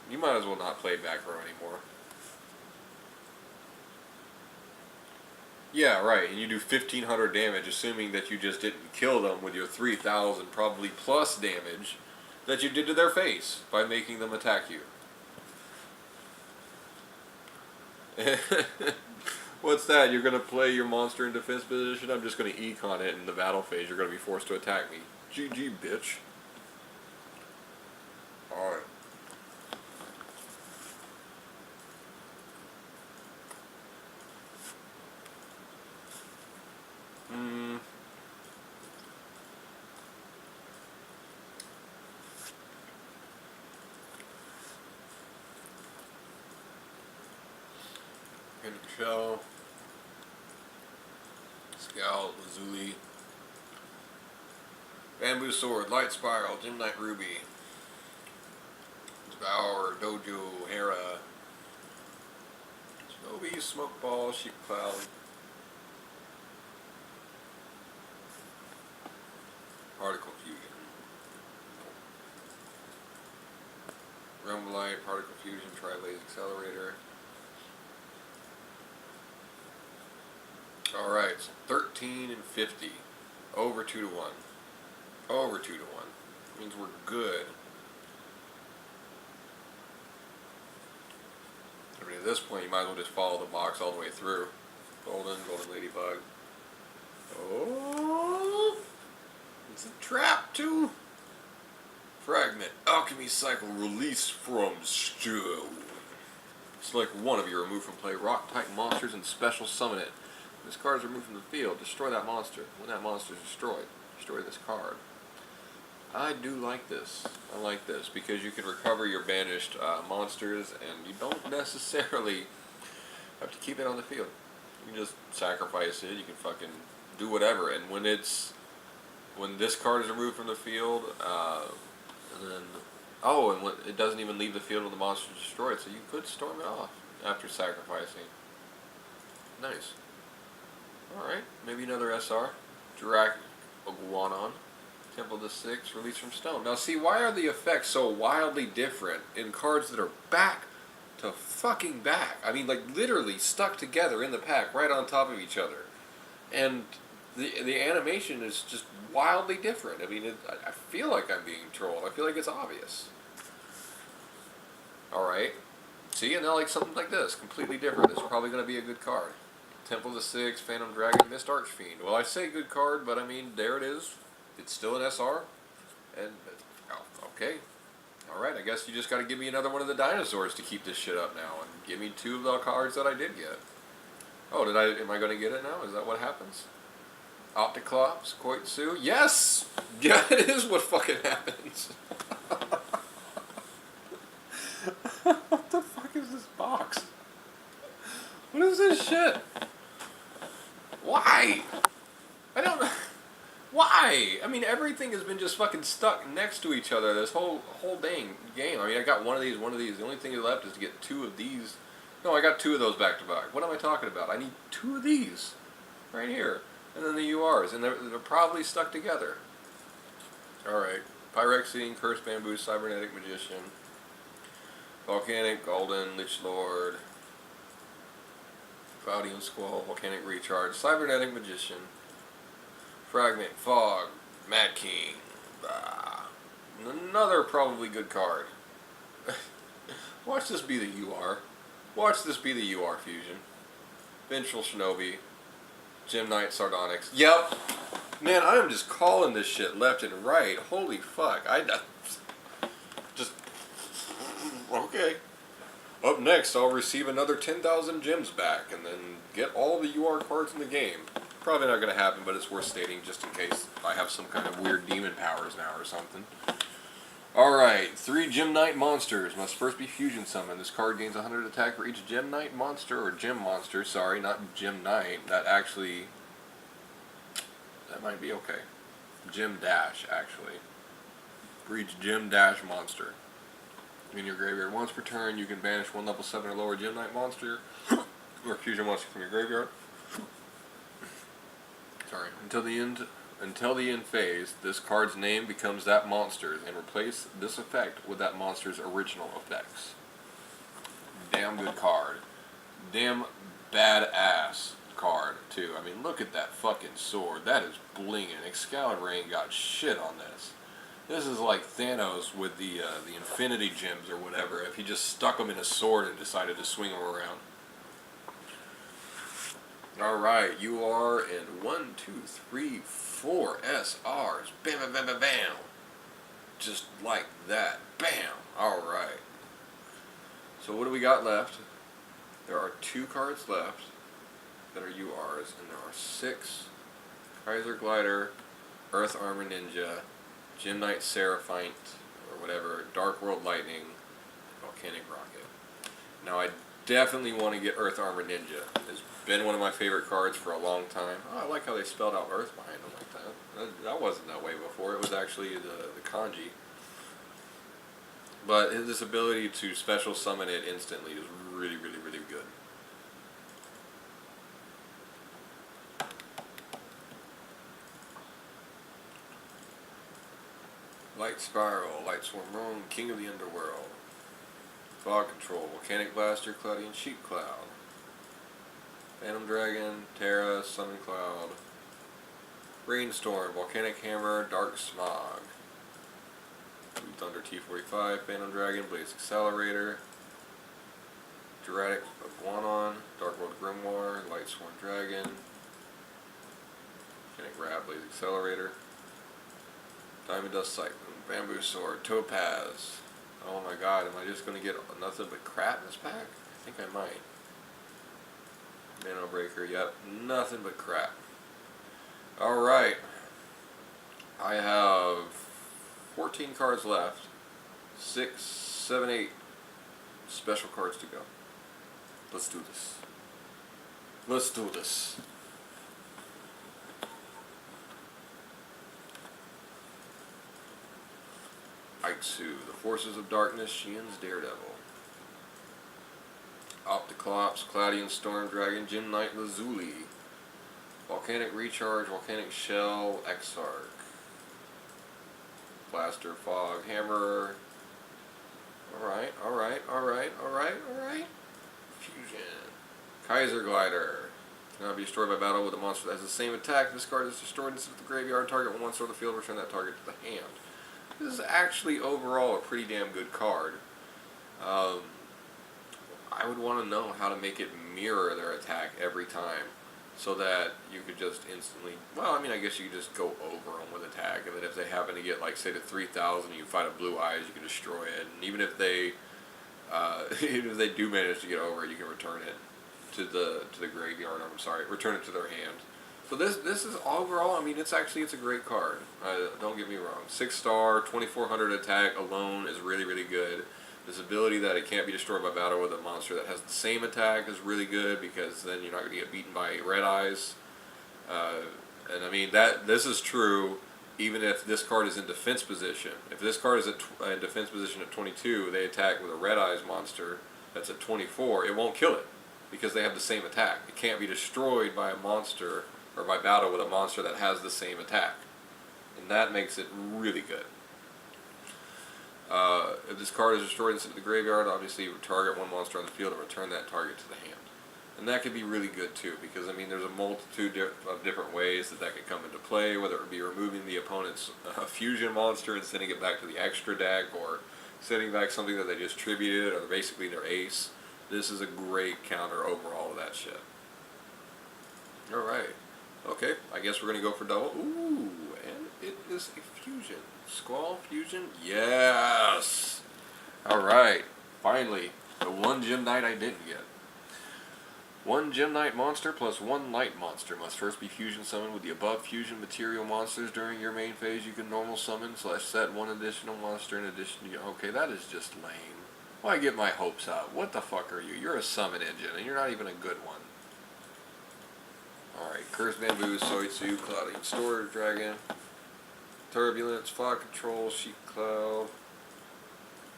you might as well not play back row anymore. Yeah, right, and you do 1,500 damage, assuming that you just didn't kill them with your 3,000 probably plus damage that you did to their face by making them attack you. What's that? You're gonna play your monster in defense position? I'm just gonna econ it in the battle phase. You're gonna be forced to attack me. GG, bitch. Alright. Shell. Scout, Lazuli. Bamboo Sword, Light Spiral, Gymnite Ruby. Devour, Dojo, Hera. Shinobi, Smoke Ball, Sheep Cloud. Particle Fusion. Rumblite, Particle Fusion, Tri-Blaze Accelerator. Alright, so 13 and 50. Over 2 to 1. Over 2 to 1. Means we're good. I mean, at this point, you might as well just follow the box all the way through. Golden Ladybug. Oh! It's a trap, too! Fragment. Alchemy Cycle. Release from Stone. Select one of your remove from play rock-type monsters and special summon it. When this card is removed from the field, destroy that monster. When that monster is destroyed, destroy this card. I do like this. I like this because you can recover your banished monsters and you don't necessarily have to keep it on the field. You can just sacrifice it. You can fucking do whatever. And when this card is removed from the field, and then and when it doesn't even leave the field when the monster is destroyed, so you could storm it off after sacrificing. Nice. Alright, maybe another SR. Drak Iguanon. Temple to 6, release from stone. Now see, why are the effects so wildly different in cards that are back to fucking back? I mean, like, literally stuck together in the pack, right on top of each other. And the animation is just wildly different. I mean, I feel like I'm being trolled. I feel like it's obvious. Alright. See, and now like something like this, completely different. This is probably going to be a good card. Temple to 6, Phantom Dragon, Mist Archfiend. Well, I say good card, but I mean, there it is. It's still an SR. And, okay. Alright, I guess you just got to give me another one of the dinosaurs to keep this shit up now. And give me 2 of the cards that I did get. Oh, am I going to get it now? Is that what happens? Opticlops, Koitsu. Yes! Yeah, it is what fucking happens. What the fuck is this box? What is this shit? Why? I don't know. Why? I mean, everything has been just fucking stuck next to each other this whole dang game. I mean, I got one of these. The only thing left is to get 2 of these. No, I got 2 of those back to back. What am I talking about? I need 2 of these. Right here. And then the URs. And they're probably stuck together. Alright. Pyrexene, Cursed Bamboo, Cybernetic Magician. Volcanic, Golden, Lich Lord. Cloudian Squall, Volcanic Recharge, Cybernetic Magician. Fragment, Fog, Mad King. Another probably good card. Watch this be the UR. Watch this be the UR fusion. Vengeful Shinobi. Gymnite Sardonyx. Yep. Man, I am just calling this shit left and right. Holy fuck. Just... Okay. Up next, I'll receive another 10,000 gems back and then get all the UR cards in the game. Probably not going to happen, but it's worth stating just in case I have some kind of weird demon powers now or something. Alright, 3 Gymnite monsters must first be fusion summoned. This card gains 100 attack for each Gymnite monster, or Gem monster, sorry, not Gymnite. That might be okay. Gym Dash, actually. For each Gym Dash monster. In your graveyard once per turn, you can banish 1 level 7 or lower Gymnite monster, or fusion monster from your graveyard. Sorry. Until the end phase, this card's name becomes that monster's, and replace this effect with that monster's original effects. Damn good card. Damn badass card, too. I mean, look at that fucking sword. That is blinging. Excalibur ain't got shit on this. This is like Thanos with the Infinity Gems or whatever, if he just stuck them in a sword and decided to swing them around. Alright, you are in 1, 2, 3, 4 SRs. Bam, bam, bam, bam, bam. Just like that. Bam. Alright. So what do we got left? There are 2 cards left that are URs, and there are 6 Kaiser Glider, Earth Armor Ninja, Gem Knight Seraphite, or whatever, Dark World Lightning, Volcanic Rocket. Now I definitely want to get Earth Armor Ninja. It's been one of my favorite cards for a long time. Oh, I like how they spelled out Earth behind them like that. That wasn't that way before. It was actually the kanji. But his ability to special summon it instantly is really, really, really good. Light Spiral, Light Swarm Moon, King of the Underworld. Fog Control, Volcanic Blaster, Cloudian Sheep Cloud. Phantom Dragon, Terra, Summon Cloud. Rainstorm, Volcanic Hammer, Dark Smog. Thunder T45, Phantom Dragon, Blaze Accelerator. Juratic Iguanon, Dark World Grimoire, Light Sworn Dragon. Volcanic Rat, Blaze Accelerator. Diamond Dust Cyclone, Bamboo Sword, Topaz. Oh my god, am I just going to get nothing but crap in this pack? I think I might. Nano Breaker, yep, nothing but crap. Alright. I have 14 cards left. 6, 7, 8 special cards to go. Let's do this. Let's do this. Aitsu, the Forces of Darkness, Shien's Daredevil. Opticlops, Cloudian Storm Dragon, Gem Knight Lazuli. Volcanic Recharge, Volcanic Shell, Exarch. Blaster, Fog, Hammer. Alright, alright, alright, alright, alright. Fusion. Kaiser Glider. Cannot be destroyed by battle with a monster that has the same attack. This card is destroyed and sent to the graveyard. Target one monster on the field, return that target to the hand. This is actually overall a pretty damn good card. I would want to know how to make it mirror their attack every time, so that you could just instantly, well, I mean, I guess you could just go over them with attack, and then if they happen to get, like, say, to 3,000, you fight a Blue Eyes, you can destroy it, and even if they do manage to get over it, you can return it to the graveyard. I'm sorry, return it to their hand. So this is overall, I mean, it's a great card. Don't get me wrong. 6-star, 2400 attack alone is really, really good. This ability that it can't be destroyed by battle with a monster that has the same attack is really good, because then you're not going to get beaten by Red Eyes. And I mean, this is true even if this card is in defense position. If this card is in defense position at 22, they attack with a Red Eyes monster that's at 24, it won't kill it, because they have the same attack. It can't be destroyed by a monster or by battle with a monster that has the same attack. And that makes it really good. If this card is destroyed and sent to the graveyard, obviously you would target one monster on the field and return that target to the hand. And that could be really good too, because I mean, there's a multitude of different ways that could come into play, whether it would be removing the opponent's fusion monster and sending it back to the extra deck, or sending back something that they just tributed, or basically their ace. This is a great counter overall to that shit. Alright. Okay, I guess we're going to go for double. Ooh, and it is a fusion. Squall fusion? Yes! Alright, finally, the one Gem Knight I didn't get. One Gem Knight monster plus one Light monster must first be fusion summoned with the above fusion material monsters. During your main phase, you can normal summon / set one additional monster in addition to your... Okay, that is just lame. Why get my hopes up? What the fuck are you? You're a summon engine, and you're not even a good one. Alright, Cursed Bamboo, Soitsu, Cloudian Storage Dragon, Turbulence, Fog Control, Sheep Cloud,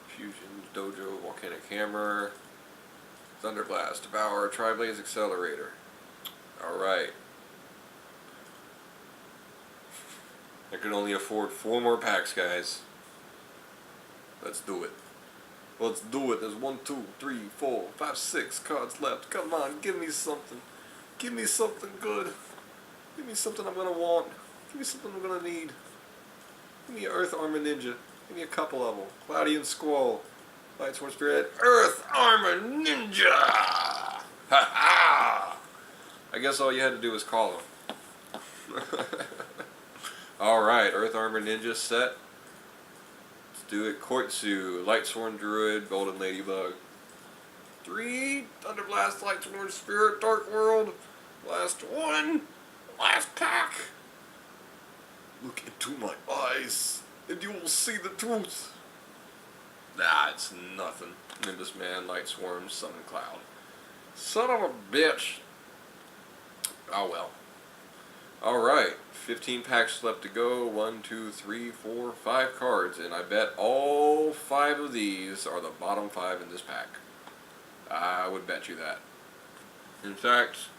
Fusion, Dojo, Volcanic Hammer, Thunderblast, Devour, Tri-Blaze Accelerator. Alright. I can only afford 4 more packs, guys. Let's do it. Let's do it. There's 1, 2, 3, 4, 5, 6 cards left. Come on, give me something. Give me something good. Give me something I'm gonna want. Give me something I'm gonna need. Give me an Earth Armor Ninja. Give me a couple of them. Cloudy and Squall. Light Sword Spirit. Earth Armor Ninja! Ha ha! I guess all you had to do was call them. Alright, Earth Armor Ninja set. Let's do it. Koitsu, Lightsworn Druid, Golden Ladybug. 3, Thunderblast, Lightsworn Spirit, Dark World. Last one. Last pack. Look into my eyes, and you will see the truth. Nah, it's nothing. Nimbus Man, Light Swarm, Sun and Cloud. Son of a bitch. Oh well. Alright, 15 packs left to go. 1, 2, 3, 4, 5 cards, and I bet all 5 of these are the bottom 5 in this pack. I would bet you that. In fact,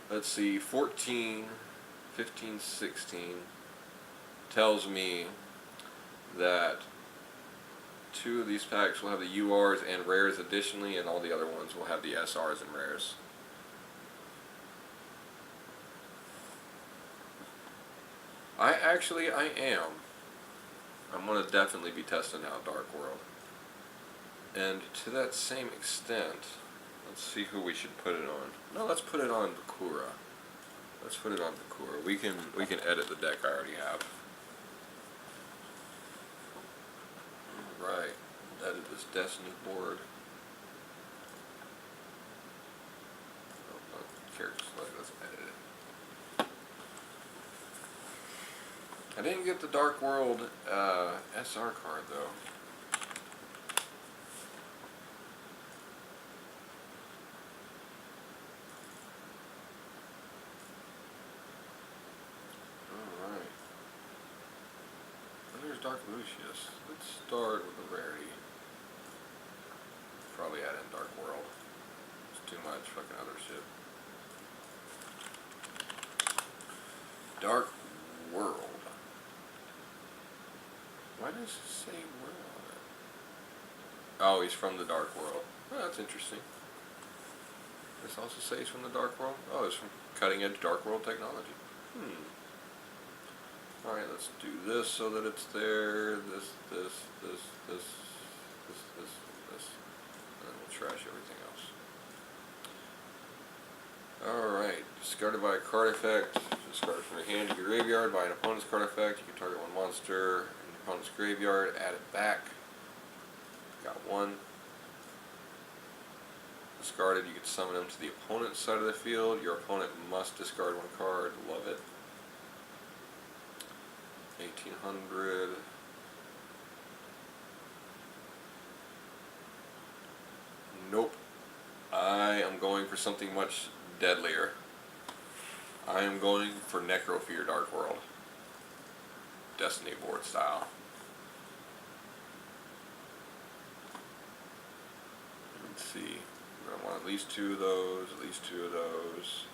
let's see, 14, 15, 16 tells me that 2 of these packs will have the URs and rares additionally, and all the other ones will have the SRs and rares. I am. I'm going to definitely be testing out Dark World. And to that same extent, let's see who we should put it on. No, let's put it on Bakura. Let's put it on Bakura. We can edit the deck I already have. Right. Edit this Destiny board. Oh, no, character select. Let's edit it. I didn't get the Dark World SR card though. Dark Lucius. Let's start with the rarity. Probably add in Dark World. It's too much fucking other shit. Dark World. Why does it say world on it? Oh, he's from the Dark World. Oh, that's interesting. This also says he's from the Dark World? Oh, it's from cutting edge Dark World technology. Alright, let's do this so that it's there. This. And then we'll trash everything else. Alright, discarded by a card effect. Discard from your hand to your graveyard by an opponent's card effect. You can target one monster in your opponent's graveyard, add it back. Got one. Discarded, you can summon them to the opponent's side of the field. Your opponent must discard one card. Love it. 1800. Nope. I am going for something much deadlier. I am going for Necrofear Dark World. Destiny board style. Let's see. We're going to want at least 2 of those, at least 2 of those.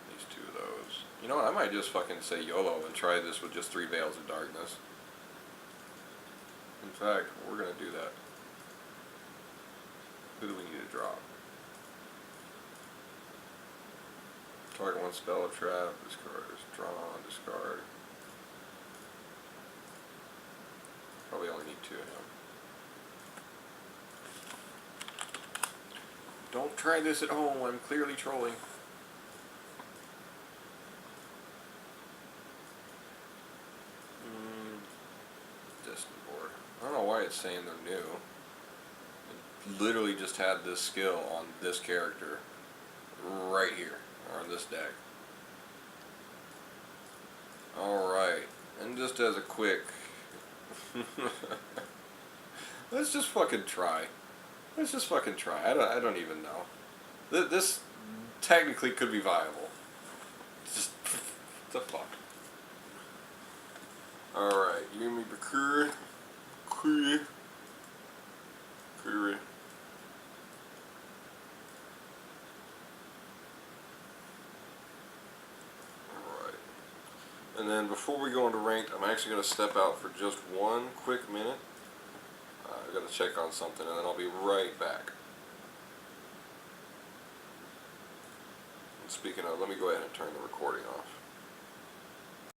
At least 2 of those. You know what, I might just fucking say YOLO and try this with just 3 Veils of Darkness. In fact, we're going to do that. Who do we need to drop? Target one spell, trap, discard, draw, discard. Probably only need 2 of him. Don't try this at home, I'm clearly trolling. Destiny board. I don't know why it's saying they're new. It literally just had this skill on this character right here, or on this deck. Alright, and just as a quick let's just fucking try. Let's just fucking try. I don't even know. This technically could be viable. Just the fuck. Alright, Yumi Bakura. Alright. And then before we go into ranked, I'm actually going to step out for just 1 quick minute. I've got to check on something, and then I'll be right back. Speaking of, let me go ahead and turn the recording off.